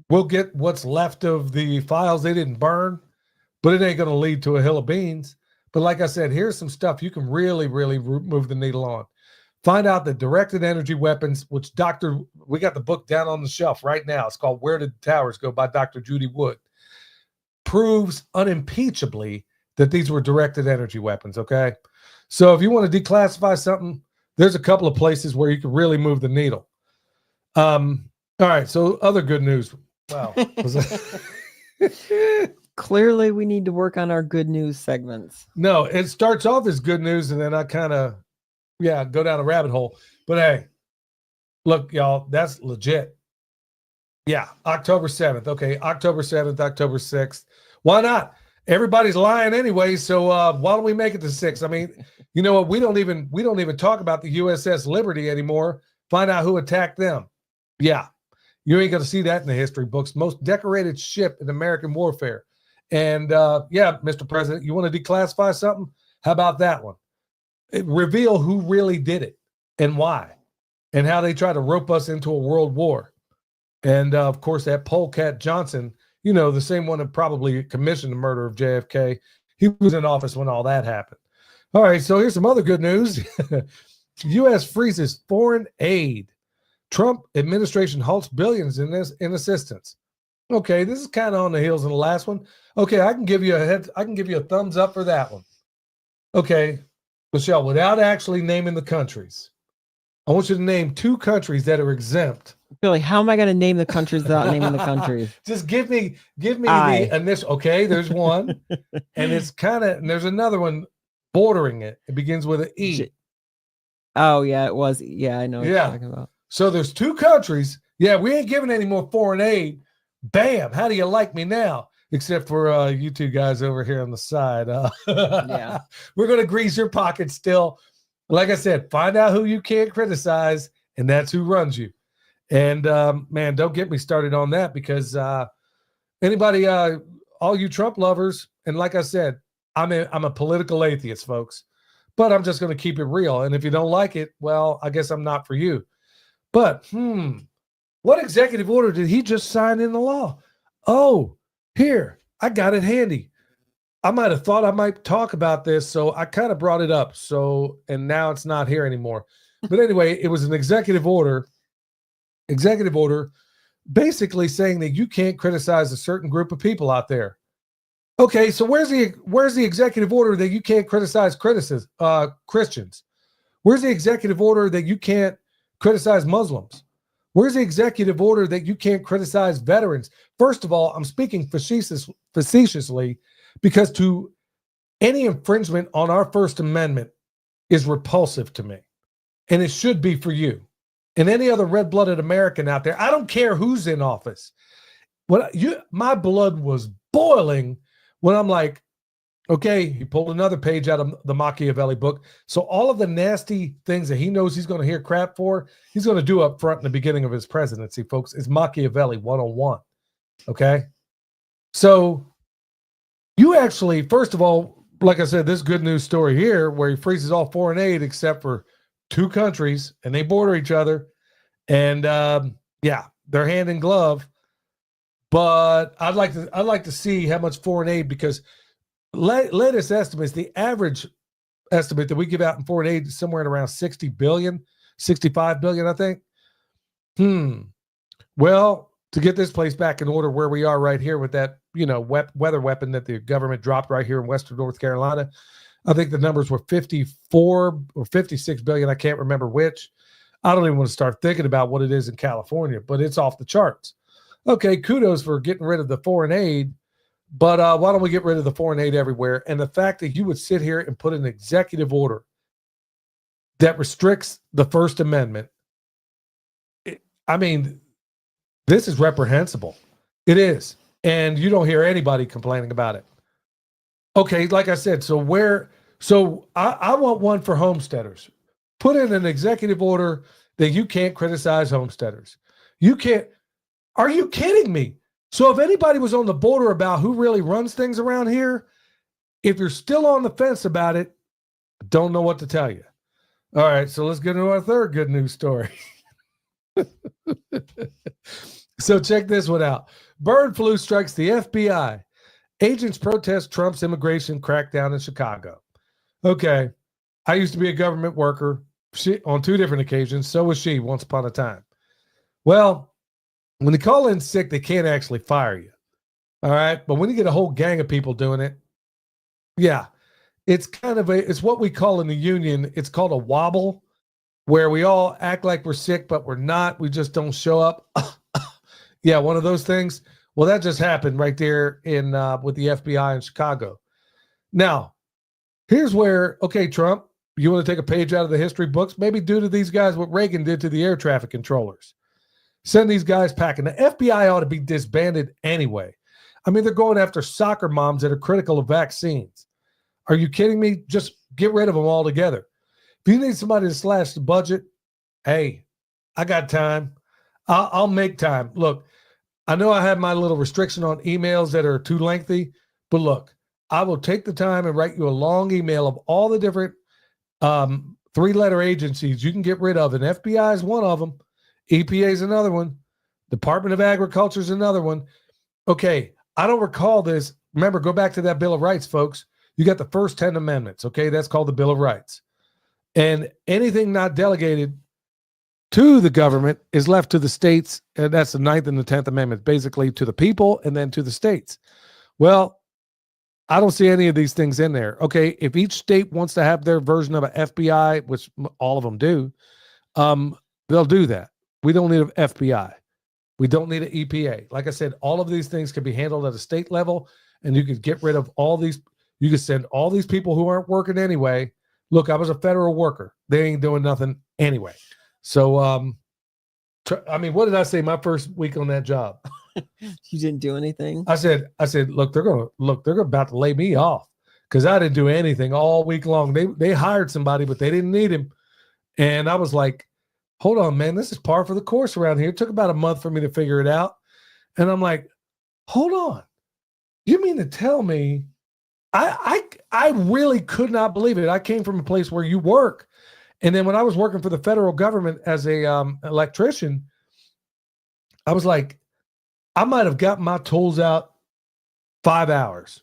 we'll get what's left of the files they didn't burn, but it ain't going to lead to a hill of beans. But like I said, here's some stuff you can really, really move the needle on. Find out that directed energy weapons, which we got the book down on the shelf right now. It's called Where Did the Towers Go by Dr. Judy Wood. Proves unimpeachably that these were directed energy weapons, okay? So if you want to declassify something, there's a couple of places where you can really move the needle. All right, so other good news. Wow. Clearly, we need to work on our good news segments. No, it starts off as good news, and then I kind of, go down a rabbit hole. But hey, look, y'all, that's legit. Yeah, October 7th. Okay, October 7th, October 6th. Why not? Everybody's lying anyway, so why don't we make it to 6? I mean, you know what? We don't even talk about the USS Liberty anymore. Find out who attacked them. Yeah, you ain't going to see that in the history books. Most decorated ship in American warfare. And yeah, Mr. President, you want to declassify something? How about that one? Reveal who really did it and why, and how they try to rope us into a world war. And of course, that Polecat Johnson, you know, the same one that probably commissioned the murder of JFK, he was in office when all that happened. All right, so here's some other good news. U.S. freezes foreign aid. Trump administration halts billions in assistance. Okay, this is kind of on the heels of the last one. Okay, I can give you a thumbs up for that one. Okay, Michelle, without actually naming the countries, I want you to name 2 countries that are exempt. Billy, how am I going to name the countries without naming the countries? Just give me I. the initial. Okay, there's one, and it's kind of, and there's another one bordering it. It begins with an E. Oh yeah, it was. Yeah, I know what you're talking about. So there's 2 countries. Yeah, we ain't giving any more foreign aid. Bam! How do you like me now? Except for you 2 guys over here on the side. Yeah, we're gonna grease your pockets still. Like I said, find out who you can't criticize, and that's who runs you. And man, don't get me started on that, because anybody, all you Trump lovers, and like I said, I'm a political atheist, folks, but I'm just going to keep it real. And if you don't like it, well, I guess I'm not for you. But what executive order did he just sign in the law? Oh, here, I got it handy. I might have thought I might talk about this, so I kind of brought it up. So, and now it's not here anymore. But anyway, it was an executive order basically saying that you can't criticize a certain group of people out there. Okay, so where's the executive order that you can't criticize Christians? Where's the executive order that you can't criticize Muslims? Where's the executive order that you can't criticize veterans? First of all, I'm speaking facetiously, because to any infringement on our First Amendment is repulsive to me, and it should be for you and any other red-blooded American out there. I don't care who's in office. My blood was boiling when I'm like, okay, he pulled another page out of the Machiavelli book. So all of the nasty things that he knows he's going to hear crap for, he's going to do up front in the beginning of his presidency, folks. It's Machiavelli 101. Okay? So you actually, first of all, like I said, this good news story here where he freezes all foreign aid except for 2 countries, and they border each other. And yeah, they're hand in glove. But I'd like to see how much foreign aid, because latest estimates, the average estimate that we give out in foreign aid is somewhere at around 60 billion, 65 billion, I think. Well, to get this place back in order where we are right here with that, weather weapon that the government dropped right here in Western North Carolina, I think the numbers were 54 or 56 billion. I can't remember which. I don't even want to start thinking about what it is in California, but it's off the charts. Okay, kudos for getting rid of the foreign aid, but why don't we get rid of the foreign aid everywhere? And the fact that you would sit here and put an executive order that restricts the First Amendment, this is reprehensible. It is. And you don't hear anybody complaining about it. Okay, like I said, I want one for homesteaders. Put in an executive order that you can't criticize homesteaders. You can't. Are you kidding me? So if anybody was on the border about who really runs things around here, if you're still on the fence about it, don't know what to tell you. All right, so let's get into our third good news story. So check this one out. Bird flu strikes the FBI. Agents protest Trump's immigration crackdown in Chicago. Okay, I used to be a government worker on 2 different occasions. So was she once upon a time. Well, when they call in sick, they can't actually fire you. All right. But when you get a whole gang of people doing it, yeah, it's it's what we call in the union, it's called a wobble, where we all act like we're sick, but we're not. We just don't show up. Yeah, one of those things. Well, that just happened right there with the FBI in Chicago. Now, here's where, okay, Trump, you want to take a page out of the history books? Maybe do to these guys what Reagan did to the air traffic controllers. Send these guys packing. The FBI ought to be disbanded anyway. I mean, they're going after soccer moms that are critical of vaccines. Are you kidding me? Just get rid of them altogether. If you need somebody to slash the budget, hey, I got time. I'll make time. Look, I know I have my little restriction on emails that are too lengthy, but look, I will take the time and write you a long email of all the different 3-letter agencies you can get rid of. And FBI is one of them. EPA is another one. Department of Agriculture is another one. Okay, I don't recall this. Remember, go back to that Bill of Rights, folks. You got the first 10 amendments, okay? That's called the Bill of Rights. And anything not delegated to the government is left to the states, and that's the 9th and the 10th Amendment, basically to the people and then to the states. Well, I don't see any of these things in there. Okay, if each state wants to have their version of an FBI, which all of them do, they'll do that. We don't need an FBI. We don't need an EPA. Like I said, all of these things can be handled at a state level, and you could get rid of all these. You could send all these people who aren't working anyway. Look, I was a federal worker. They ain't doing nothing anyway. So, I mean, what did I say my first week on that job? You didn't do anything? I said, look, they're about to lay me off because I didn't do anything all week long. They hired somebody, but they didn't need him. And I was like, hold on, man, this is par for the course around here. It took about a month for me to figure it out. And I'm like, hold on. You mean to tell me I really could not believe it. I came from a place where you work. And then when I was working for the federal government as a electrician, I was like, I might have gotten my tools out 5 hours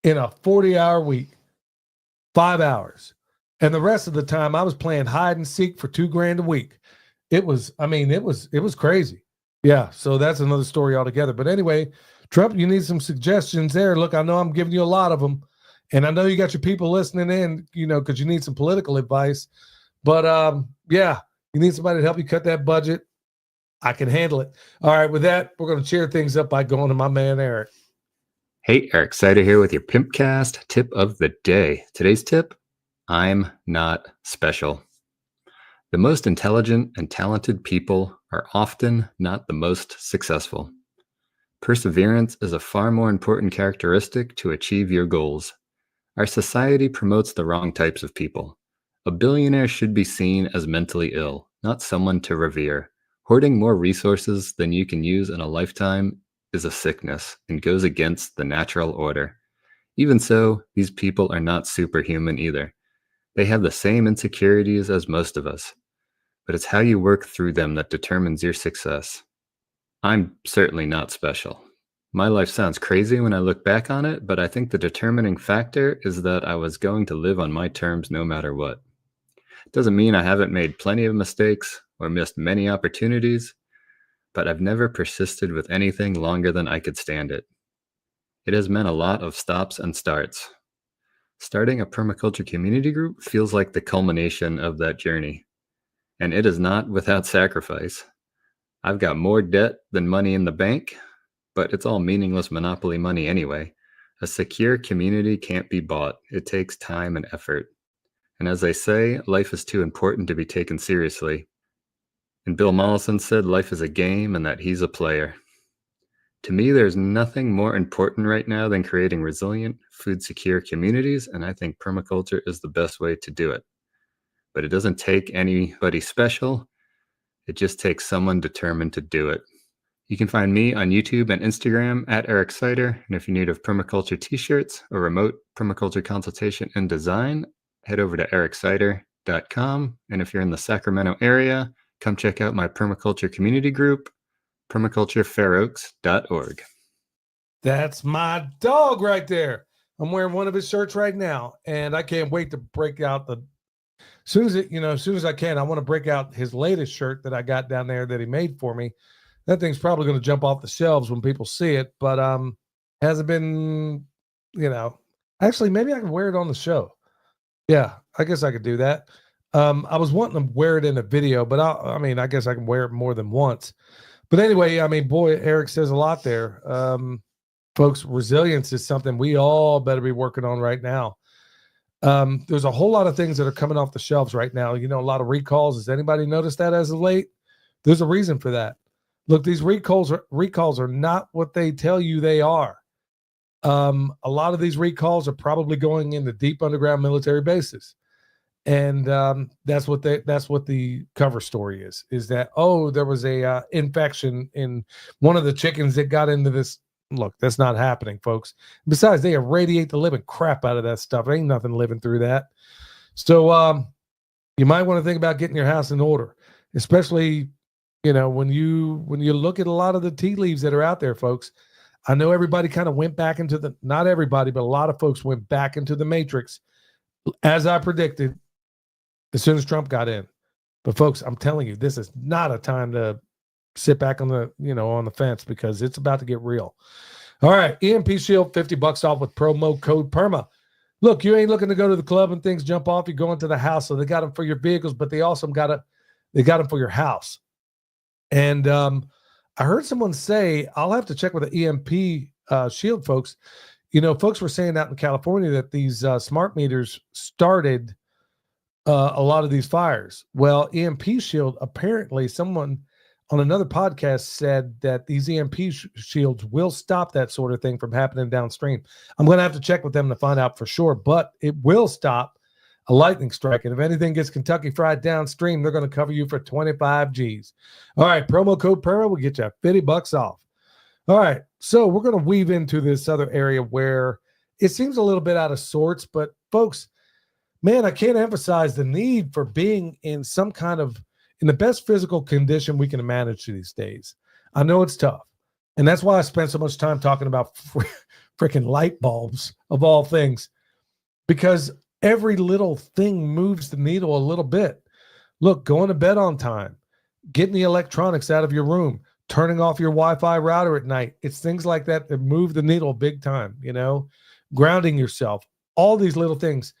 in a 40-hour week, 5 hours. And the rest of the time I was playing hide and seek for $2,000 a week. It was crazy. Yeah. So that's another story altogether. But anyway, Trump, you need some suggestions there. Look, I know I'm giving you a lot of them, and I know you got your people listening in, because you need some political advice, but yeah, you need somebody to help you cut that budget. I can handle it. All right. With that, we're going to cheer things up by going to my man, Eric. Hey, Eric Sider here with your Pimpcast tip of the day. Today's tip: I'm not special. The most intelligent and talented people are often not the most successful. Perseverance is a far more important characteristic to achieve your goals. Our society promotes the wrong types of people. A billionaire should be seen as mentally ill, not someone to revere. Hoarding more resources than you can use in a lifetime is a sickness and goes against the natural order. Even so, these people are not superhuman either. They have the same insecurities as most of us, but it's how you work through them that determines your success. I'm certainly not special. My life sounds crazy when I look back on it, but I think the determining factor is that I was going to live on my terms no matter what. It doesn't mean I haven't made plenty of mistakes or missed many opportunities, but I've never persisted with anything longer than I could stand it. It has meant a lot of stops and starts. Starting a permaculture community group feels like the culmination of that journey, and it is not without sacrifice. I've got more debt than money in the bank, but it's all meaningless monopoly money anyway. A secure community can't be bought. It takes time and effort. And as they say, life is too important to be taken seriously. And Bill Mollison said life is a game and that he's a player. To me, there's nothing more important right now than creating resilient, food-secure communities, and I think permaculture is the best way to do it. But it doesn't take anybody special. It just takes someone determined to do it. You can find me on YouTube and Instagram at Eric Sider. And if you need a permaculture t-shirts or remote permaculture consultation and design, head over to ericsider.com. And if you're in the Sacramento area, come check out my permaculture community group, permaculturefairoaks.org. That's my dog right there. I'm wearing one of his shirts right now, and I can't wait to break out as soon as I can, I want to break out his latest shirt that I got down there that he made for me. That thing's probably going to jump off the shelves when people see it, but hasn't been, actually maybe I can wear it on the show. Yeah, I guess I could do that. I was wanting to wear it in a video, but I guess I can wear it more than once. But anyway, boy, Eric says a lot there. Folks, resilience is something we all better be working on right now. There's a whole lot of things that are coming off the shelves right now. A lot of recalls. Has anybody noticed that as of late? There's a reason for that. Look, these recalls are not what they tell you they are. A lot of these recalls are probably going into deep underground military bases. And that's what the cover story is that, there was a infection in one of the chickens that got into this. Look, that's not happening, folks. Besides, they irradiate the living crap out of that stuff. There ain't nothing living through that. So you might want to think about getting your house in order, especially, when you look at a lot of the tea leaves that are out there, folks. I know everybody kind of went back into not everybody, but a lot of folks went back into the matrix, as I predicted, as soon as Trump got in. But folks, I'm telling you, this is not a time to sit back on the fence, because it's about to get real. All right. EMP Shield, $50 off with promo code PERMA. Look, you ain't looking to go to the club and things jump off. You're going to the house. So they got them for your vehicles, but they also got They got them for your house. And I heard someone say, I'll have to check with the EMP Shield folks. You know, folks were saying out in California that these smart meters started a lot of these fires. Well, EMP Shield, apparently someone on another podcast said that these EMP shields will stop that sort of thing from happening downstream. I'm going to have to check with them to find out for sure, but it will stop a lightning strike. And if anything gets Kentucky Fried downstream, they're going to cover you for 25 G's. All right, promo code PERO will get you $50 off. All right, so we're going to weave into this other area where it seems a little bit out of sorts, but folks, man, I can't emphasize the need for being in some kind of, in the best physical condition we can manage these days. I know it's tough. And that's why I spent so much time talking about freaking light bulbs of all things, because every little thing moves the needle a little bit. Look, going to bed on time, getting the electronics out of your room, turning off your Wi-Fi router at night. It's things like that that move the needle big time, you know, grounding yourself, all these little things.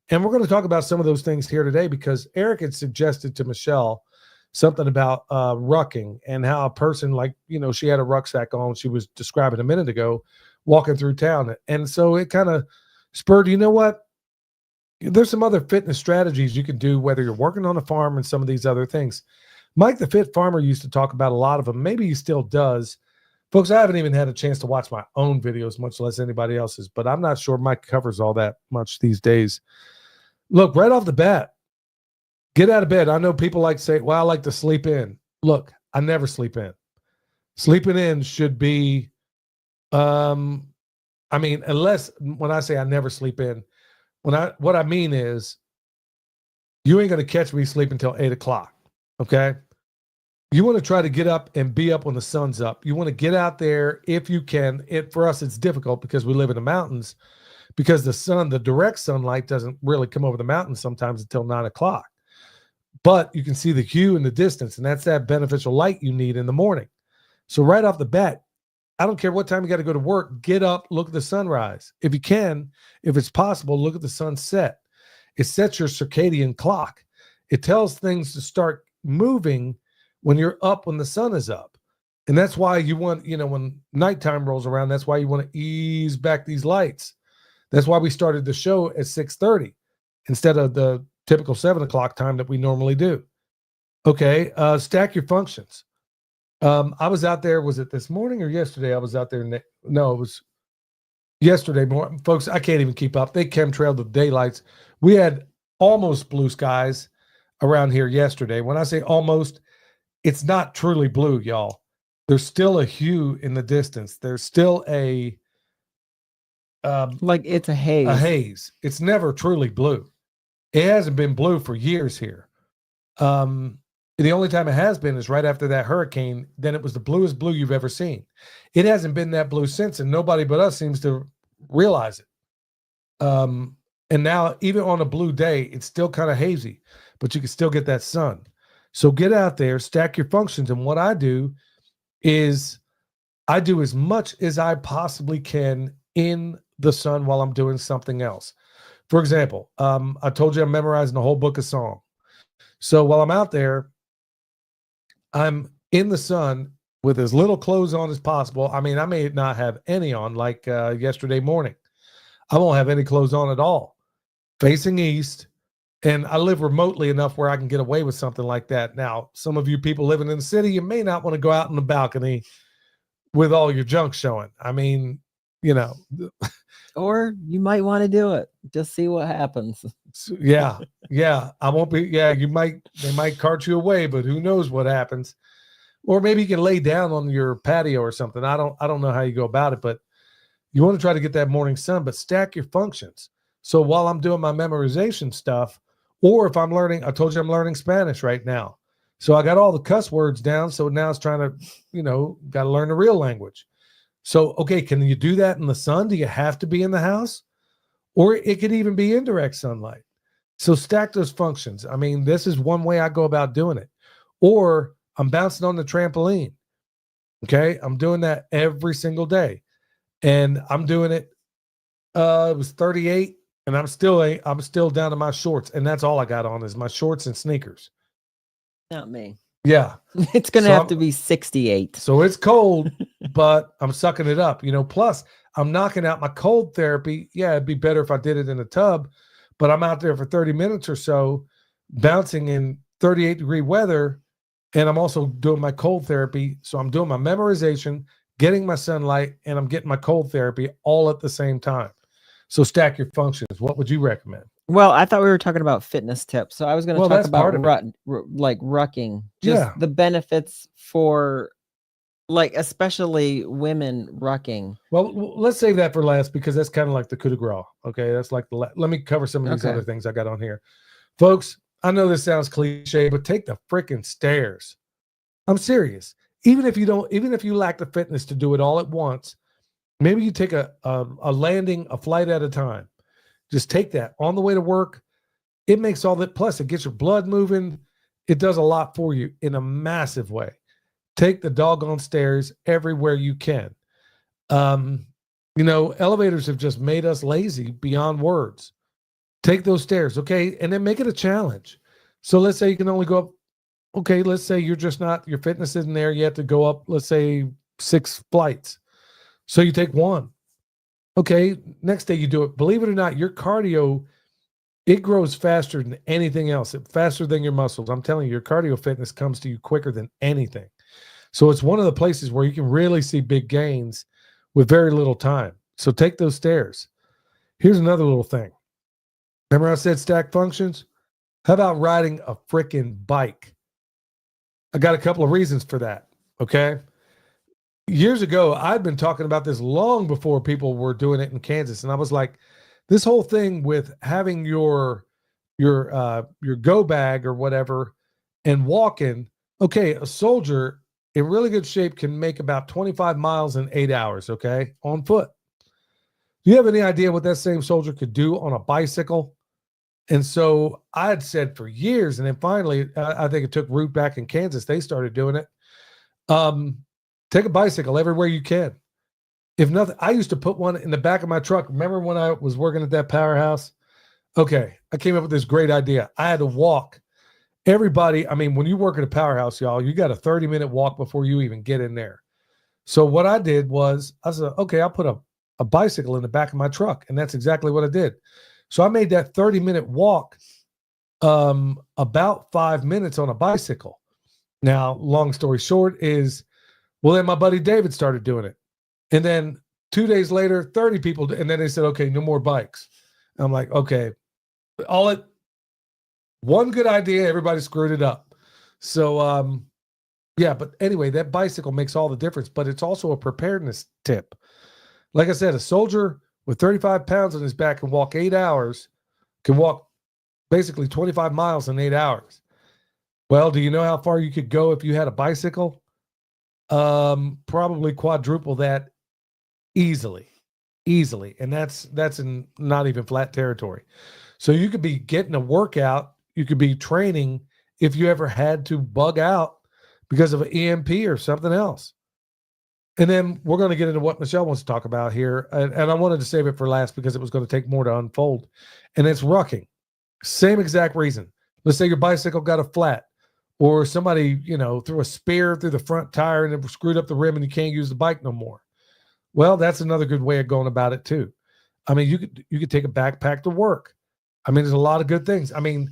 And we're going to talk about some of those things here today because Eric had suggested to Michelle something about rucking and how a person, like, you know, she had a rucksack on, she was describing a minute ago, walking through town. And so it kind of spurred, you know what? There's some other fitness strategies you can do, whether you're working on a farm and some of these other things. Mike the Fit Farmer used to talk about a lot of them. Maybe he still does. Folks, I haven't even had a chance to watch my own videos, much less anybody else's, but I'm not sure Mike covers all that much these days. Look, right off the bat, get out of bed. I know people like to say, well, I like to sleep in. Look, I never sleep in. Sleeping in should be, unless when I say I never sleep in, what I mean is you ain't going to catch me sleeping until 8 o'clock. Okay. You want to try to get up and be up when the sun's up. You want to get out there if you can. For us, it's difficult because we live in the mountains, because the direct sunlight doesn't really come over the mountains sometimes until 9 o'clock. But you can see the hue in the distance, and that's that beneficial light you need in the morning. So right off the bat, I don't care what time you got to go to work, get up, look at the sunrise. If you can, if it's possible, look at the sunset. It sets your circadian clock. It tells things to start moving when you're up, when the sun is up. And that's why you want, you know, when nighttime rolls around, that's why you want to ease back these lights. That's why we started the show at 6:30 instead of the typical 7 o'clock time that we normally do. Okay, stack your functions. I was out there, was it this morning or yesterday? I was out there. No, it was yesterday morning. Folks, I can't even keep up. They chemtrailed the daylights. We had almost blue skies around here yesterday. When I say almost, it's not truly blue, y'all. There's still a hue in the distance. There's still a like it's a haze. A haze. It's never truly blue. It hasn't been blue for years here. The only time it has been is right after that hurricane. Then it was the bluest blue you've ever seen. It hasn't been that blue since, and nobody but us seems to realize it. And now, even on a blue day, it's still kind of hazy, but you can still get that sun. So get out there, stack your functions. And what I do is I do as much as I possibly can in the sun while I'm doing something else. For example, I told you I'm memorizing the whole book of Psalm. So while I'm out there, I'm in the sun with as little clothes on as possible. I mean, I may not have any on, like yesterday morning. I won't have any clothes on at all, facing east. And I live remotely enough where I can get away with something like that. Now, some of you people living in the city, you may not want to go out in the balcony with all your junk showing. I mean, you know. Or you might want to do it. Just see what happens. Yeah. I won't be. Yeah, they might cart you away, but who knows what happens. Or maybe you can lay down on your patio or something. I don't know how you go about it, but you want to try to get that morning sun, but stack your functions. So while I'm doing my memorization stuff, or if I'm learning, I told you I'm learning Spanish right now. So I got all the cuss words down. So now it's trying to, got to learn the real language. So, okay, can you do that in the sun? Do you have to be in the house? Or it could even be indirect sunlight. So stack those functions. I mean, this is one way I go about doing it. Or I'm bouncing on the trampoline. Okay, I'm doing that every single day. And I'm doing it, it was 38, and I'm still down to my shorts. And that's all I got on is my shorts and sneakers. Not me. Yeah. It's going to So have I'm- to be 68. So it's cold, but I'm sucking it up, plus I'm knocking out my cold therapy. Yeah, it'd be better if I did it in a tub, but I'm out there for 30 minutes or so bouncing in 38-degree weather. And I'm also doing my cold therapy. So I'm doing my memorization, getting my sunlight, and I'm getting my cold therapy all at the same time. So stack your functions. What would you recommend? Well, I thought we were talking about fitness tips. So I was going to Well, talk that's about part of it. like rucking, just Yeah. the benefits for like, especially women rucking. Well, let's save that for last because that's kind of like the coup de grace. Okay. That's like let me cover some of these Okay. other things I got on here. Folks, I know this sounds cliche, but take the freaking stairs. I'm serious. Even if you lack the fitness to do it all at once, maybe you take a flight at a time. Just take that on the way to work. It makes all that. Plus, it gets your blood moving. It does a lot for you in a massive way. Take the doggone stairs everywhere you can. Elevators have just made us lazy beyond words. Take those stairs, okay? And then make it a challenge. So let's say you can only go up. Okay, let's say you're just not, your fitness isn't there. You have to go up, let's say 6 flights. So you take 1. Okay, next day you do it. Believe it or not, your cardio, it grows faster than anything else, faster than your muscles. I'm telling you, your cardio fitness comes to you quicker than anything. So it's one of the places where you can really see big gains with very little time. So take those stairs. Here's another little thing. Remember I said stack functions? How about riding a freaking bike? I got a couple of reasons for that, okay? Years ago, I'd been talking about this long before people were doing it in Kansas, and I was like, this whole thing with having your go bag or whatever and walking, okay, a soldier in really good shape can make about 25 miles in 8 hours, okay, on foot. Do you have any idea what that same soldier could do on a bicycle? And so I had said for years, and then finally, I think it took root back in Kansas. They started doing it. Take a bicycle everywhere you can. If nothing, I used to put one in the back of my truck. Remember when I was working at that powerhouse? Okay, I came up with this great idea. I had to walk. Everybody, I mean, when you work at a powerhouse, y'all, you got a 30-minute walk before you even get in there. So what I did was, I said, okay, I'll put a bicycle in the back of my truck. And that's exactly what I did. So I made that 30-minute walk about 5 minutes on a bicycle. Now, long story short is, well, then my buddy David started doing it. And then 2 days later, 30 people, and then they said, okay, no more bikes. I'm like, okay, one good idea, everybody screwed it up. So, yeah, but anyway, that bicycle makes all the difference, but it's also a preparedness tip. Like I said, a soldier with 35 pounds on his back can walk 8 hours, can walk basically 25 miles in 8 hours. Well, do you know how far you could go if you had a bicycle? Probably quadruple that easily. And that's in not even flat territory. So you could be getting a workout. You could be training if you ever had to bug out because of an EMP or something else. And then we're going to get into what Michelle wants to talk about here. And I wanted to save it for last because it was going to take more to unfold. And it's rucking. Same exact reason. Let's say your bicycle got a flat, or somebody, threw a spear through the front tire and it screwed up the rim and you can't use the bike no more. Well, that's another good way of going about it too. I mean, you could take a backpack to work. I mean, there's a lot of good things. I mean,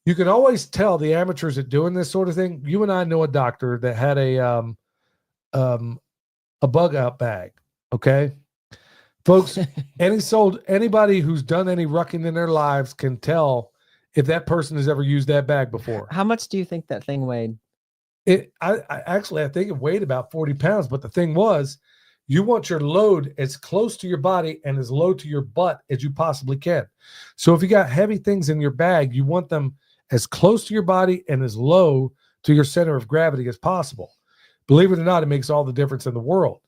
you can always tell the amateurs at doing this sort of thing. You and I know a doctor that had a bug out bag. Okay, folks, anybody who's done any rucking in their lives can tell if that person has ever used that bag before. How much do you think that thing weighed? I think it weighed about 40 pounds, but the thing was, you want your load as close to your body and as low to your butt as you possibly can. So if you got heavy things in your bag, you want them as close to your body and as low to your center of gravity as possible. Believe it or not, it makes all the difference in the world.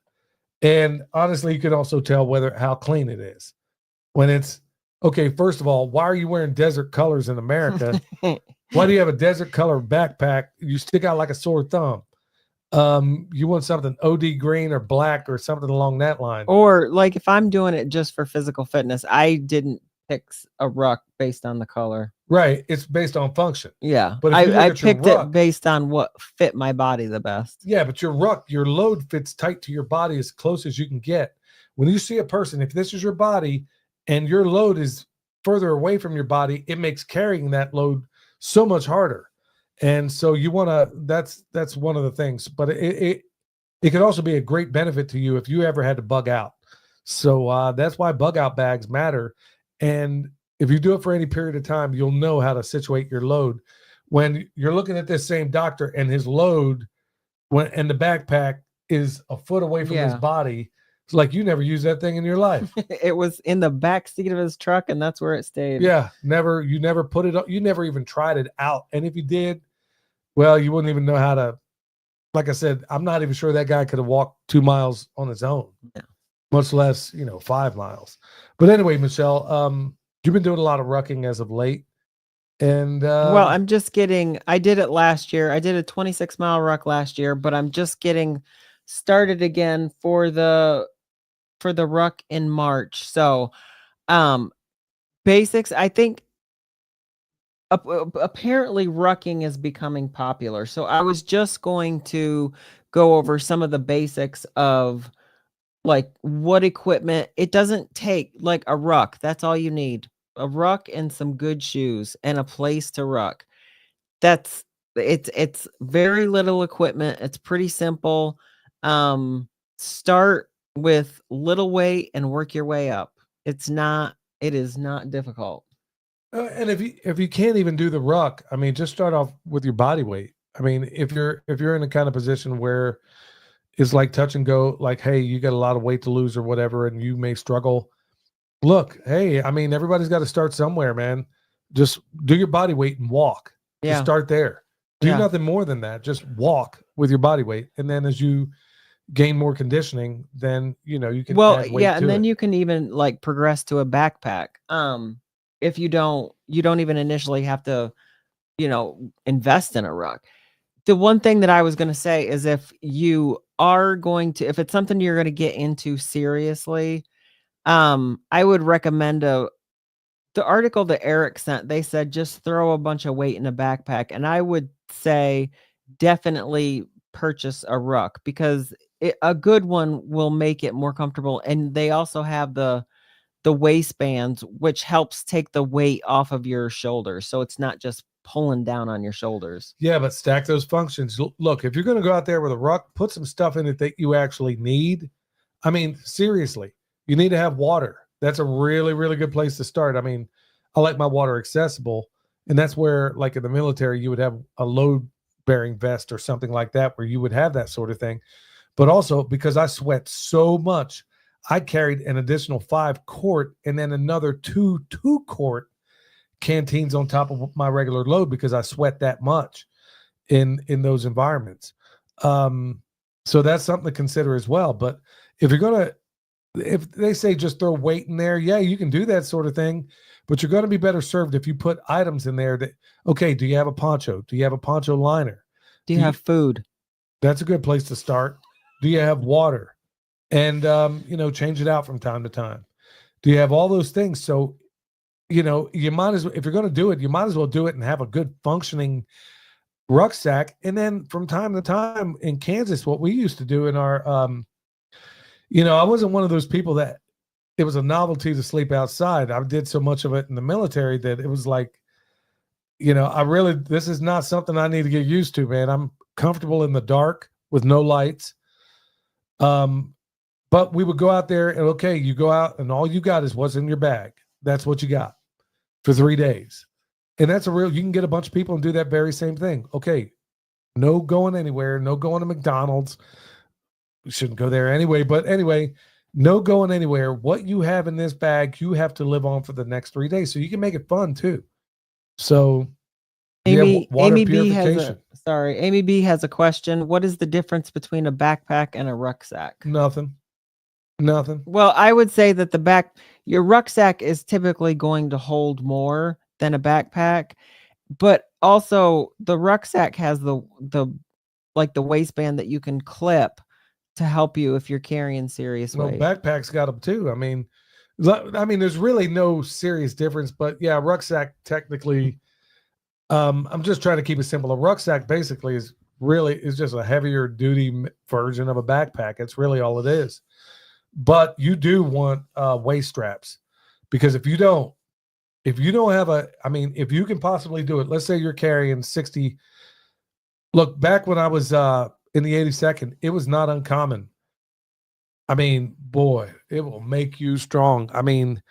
And honestly, you can also tell how clean it is. When it's, okay, first of all, why are you wearing desert colors in America? Why do you have a desert color backpack? You stick out like a sore thumb. You want something OD green or black or something along that line. Or like if I'm doing it just for physical fitness, I didn't picks a ruck based on the color. Right. It's based on function. Yeah, But if you look I at your picked it ruck- based on what fit my body the best. Yeah, but your ruck, your load fits tight to your body as close as you can get. When you see a person, if this is your body and your load is further away from your body, it makes carrying that load so much harder. And so you want to, that's one of the things, but it could also be a great benefit to you if you ever had to bug out. So that's why bug out bags matter. And if you do it for any period of time, you'll know how to situate your load. When you're looking at this same doctor and his load and the backpack is a foot away from his Yeah. body, it's like you never used that thing in your life. It was in the back seat of his truck, and that's where it stayed. Yeah, you never put it up. You never even tried it out. And if you did, well, you wouldn't even know how to. Like I said, I'm not even sure that guy could have walked 2 miles on his own, Yeah. much less 5 miles. But anyway, Michelle, you've been doing a lot of rucking as of late, and Well, I'm just getting. I did it last year. I did a 26-mile ruck last year, but I'm just getting started again for the ruck in March. So, basics. I think apparently rucking is becoming popular. So I was just going to go over some of the basics of like what equipment. It doesn't take like a ruck. That's all you need. A ruck and some good shoes and a place to ruck. It's very little equipment. It's pretty simple. Start with little weight and work your way up. It is not difficult. and if you can't even do the ruck, I mean, just start off with your body weight. I mean, if you're in a kind of position where it's like touch and go, like, hey, you got a lot of weight to lose or whatever, and you may struggle. Look, hey, I mean, everybody's got to start somewhere, man. Just do your body weight and walk. Yeah. Just start there. Do Yeah. nothing more than that. Just walk with your body weight, and then as you gain more conditioning, then you can add weight yeah, to and then it. you can even like progress to a backpack. If you don't even initially have to, invest in a ruck. The one thing that I was going to say is if it's something you're going to get into seriously, I would recommend the article that Eric sent. They said just throw a bunch of weight in a backpack, and I would say definitely purchase a ruck because a good one will make it more comfortable, and they also have the waistbands, which helps take the weight off of your shoulders, so it's not just pulling down on your shoulders. Yeah, but stack those functions. Look, if you're going to go out there with a ruck, put some stuff in it that you actually need. I mean, seriously, you need to have water. That's a really, really good place to start. I mean, I like my water accessible, and that's where, like in the military, you would have a load-bearing vest or something like that where you would have that sort of thing. But also, because I sweat so much, I carried an additional 5-quart and then another 2-quart canteens on top of my regular load because I sweat that much in those environments. So that's something to consider as well. But if they say just throw weight in there, yeah, you can do that sort of thing, but you're going to be better served if you put items in there that, okay, do you have a poncho? Do you have a poncho liner? Do you have food? That's a good place to start. Do you have water? And, change it out from time to time. Do you have all those things? So, you might as well, if you're going to do it, you might as well do it and have a good functioning rucksack. And then from time to time in Kansas, what we used to do in our, I wasn't one of those people that it was a novelty to sleep outside. I did so much of it in the military that it was like, this is not something I need to get used to, man. I'm comfortable in the dark with no lights. But we would go out there and, okay, you go out and all you got is what's in your bag. That's what you got for 3 days. And you can get a bunch of people and do that very same thing. Okay, no going anywhere, no going to McDonald's. We shouldn't go there anyway, but anyway, no going anywhere. What you have in this bag, you have to live on for the next 3 days. So you can make it fun too. So Amy water B purification. Amy B has a question. What is the difference between a backpack and a rucksack? Nothing. Well, I would say that your rucksack is typically going to hold more than a backpack, but also the rucksack has the waistband that you can clip to help you if you're carrying serious weight. Backpacks got them too. I mean, I mean, there's really no serious difference, but yeah, rucksack technically, I'm just trying to keep it simple. A rucksack basically is just a heavier duty version of a backpack. It's really all it is. But you do want waist straps, because if you don't have if you can possibly do it, let's say you're carrying 60. Look, back when I was in the 82nd, it was not uncommon. I mean, boy, it will make you strong. I mean,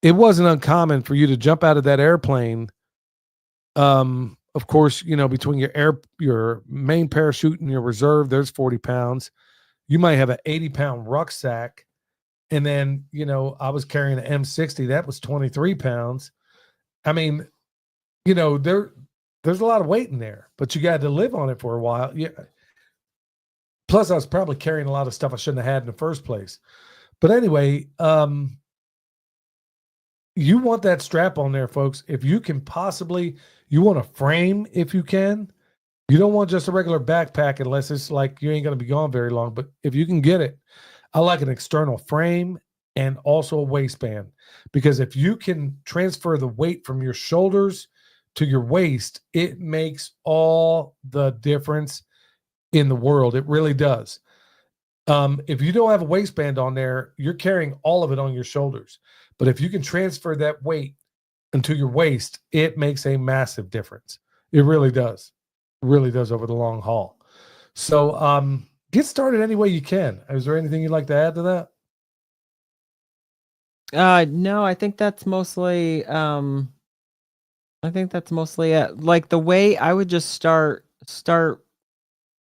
it wasn't uncommon for you to jump out of that airplane. Of course, between your main parachute and your reserve, there's 40 pounds. You might have an 80-pound rucksack. And then, I was carrying an M60. That was 23 pounds. I mean, there's a lot of weight in there, but you got to live on it for a while. Yeah. Plus, I was probably carrying a lot of stuff I shouldn't have had in the first place. But anyway, you want that strap on there, folks. If you can possibly, you want a frame if you can. You don't want just a regular backpack unless it's like you ain't going to be gone very long. But if you can get it, I like an external frame and also a waistband. Because if you can transfer the weight from your shoulders to your waist, it makes all the difference in the world. It really does. If you don't have a waistband on there, you're carrying all of it on your shoulders. But if you can transfer that weight into your waist, it makes a massive difference. It really does. It really does over the long haul. So get started any way you can. Is there anything you'd like to add to that? No, I think that's mostly it. Like the way I would just start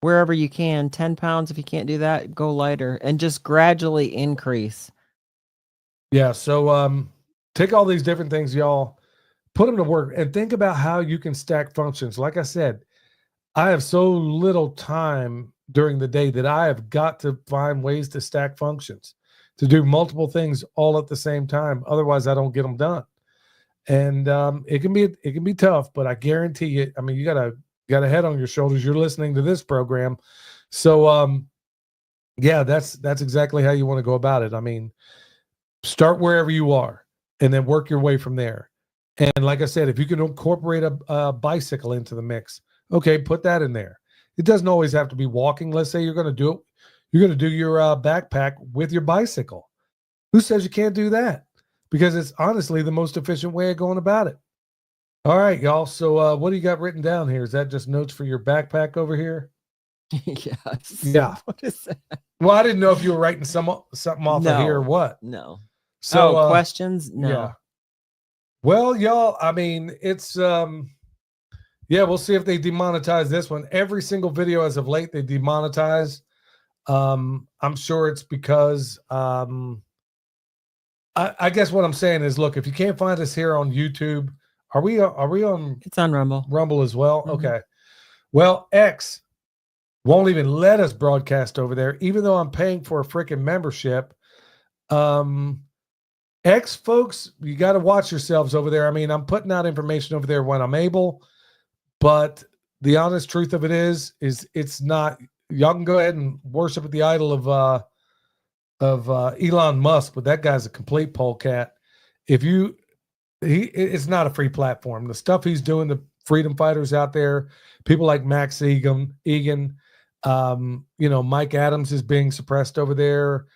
wherever you can. 10 pounds. If you can't do that, go lighter and just gradually increase. Yeah. So take all these different things, y'all, put them to work and think about how you can stack functions. Like I said, I have so little time during the day that I have got to find ways to stack functions, to do multiple things all at the same time. Otherwise, I don't get them done. And it can be tough, but I guarantee you, I mean, you got a head on your shoulders. You're listening to this program. So yeah, that's exactly how you want to go about it. I mean, start wherever you are and then work your way from there. And like I said, if you can incorporate a bicycle into the mix, okay, put that in there. It doesn't always have to be walking. Let's say you're going to do it. You're going to do your backpack with your bicycle. Who says you can't do that? Because it's honestly the most efficient way of going about it. All right, y'all. So what do you got written down here? Is that just notes for your backpack over here? Yes. Yeah. What is that? Well, I didn't know if you were writing something off of here or what. No. So questions? No. Yeah. Well, y'all, I mean, it's yeah, we'll see if they demonetize this one. Every single video as of late they demonetize. I'm sure it's because I guess what I'm saying is, look, if you can't find us here on YouTube, are we on? It's on Rumble. Rumble as well. Mm-hmm. Okay. Well, X won't even let us broadcast over there, even though I'm paying for a freaking membership. X folks, you got to watch yourselves over there. I mean, I'm putting out information over there when I'm able, but the honest truth of it is it's not. Y'all can go ahead and worship at the idol of Elon Musk, but that guy's a complete polecat. It's not a free platform. The stuff he's doing, the freedom fighters out there, people like Max Egan, Mike Adams is being suppressed over there.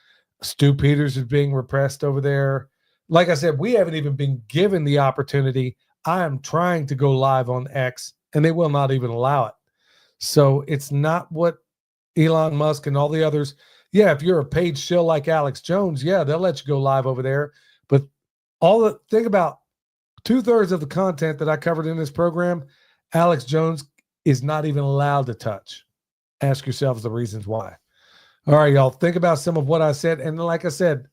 Stu Peters is being repressed over there. Like I said, we haven't even been given the opportunity. I am trying to go live on X, and they will not even allow it. So it's not what Elon Musk and all the others. Yeah, if you're a paid shill like Alex Jones, yeah, they'll let you go live over there. But think about 2/3 of the content that I covered in this program, Alex Jones is not even allowed to touch. Ask yourselves the reasons why. All right, y'all, think about some of what I said. And like I said,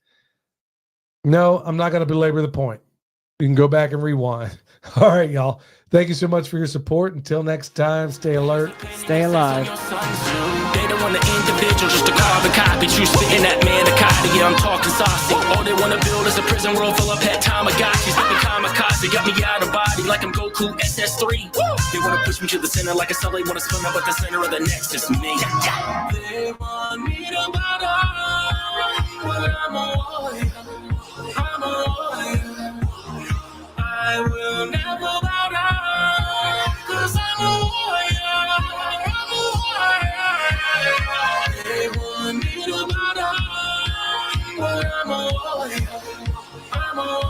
no, I'm not going to belabor the point. You can go back and rewind. All right, y'all. Thank you so much for your support. Until next time, stay alert, stay alive. They don't want an individual just to carbon copy. You spitting that manicotti, yeah, I'm talking saucy. All they want to build is a prison world full of pet Tamagotchis. Like the kamikaze, got me out of body like I'm Goku SS3. Woo! They want to push me to the center like a cell. They want to spin up at the center of the next is me. They want me to bottom, but I'm a warrior. warrior. I'm a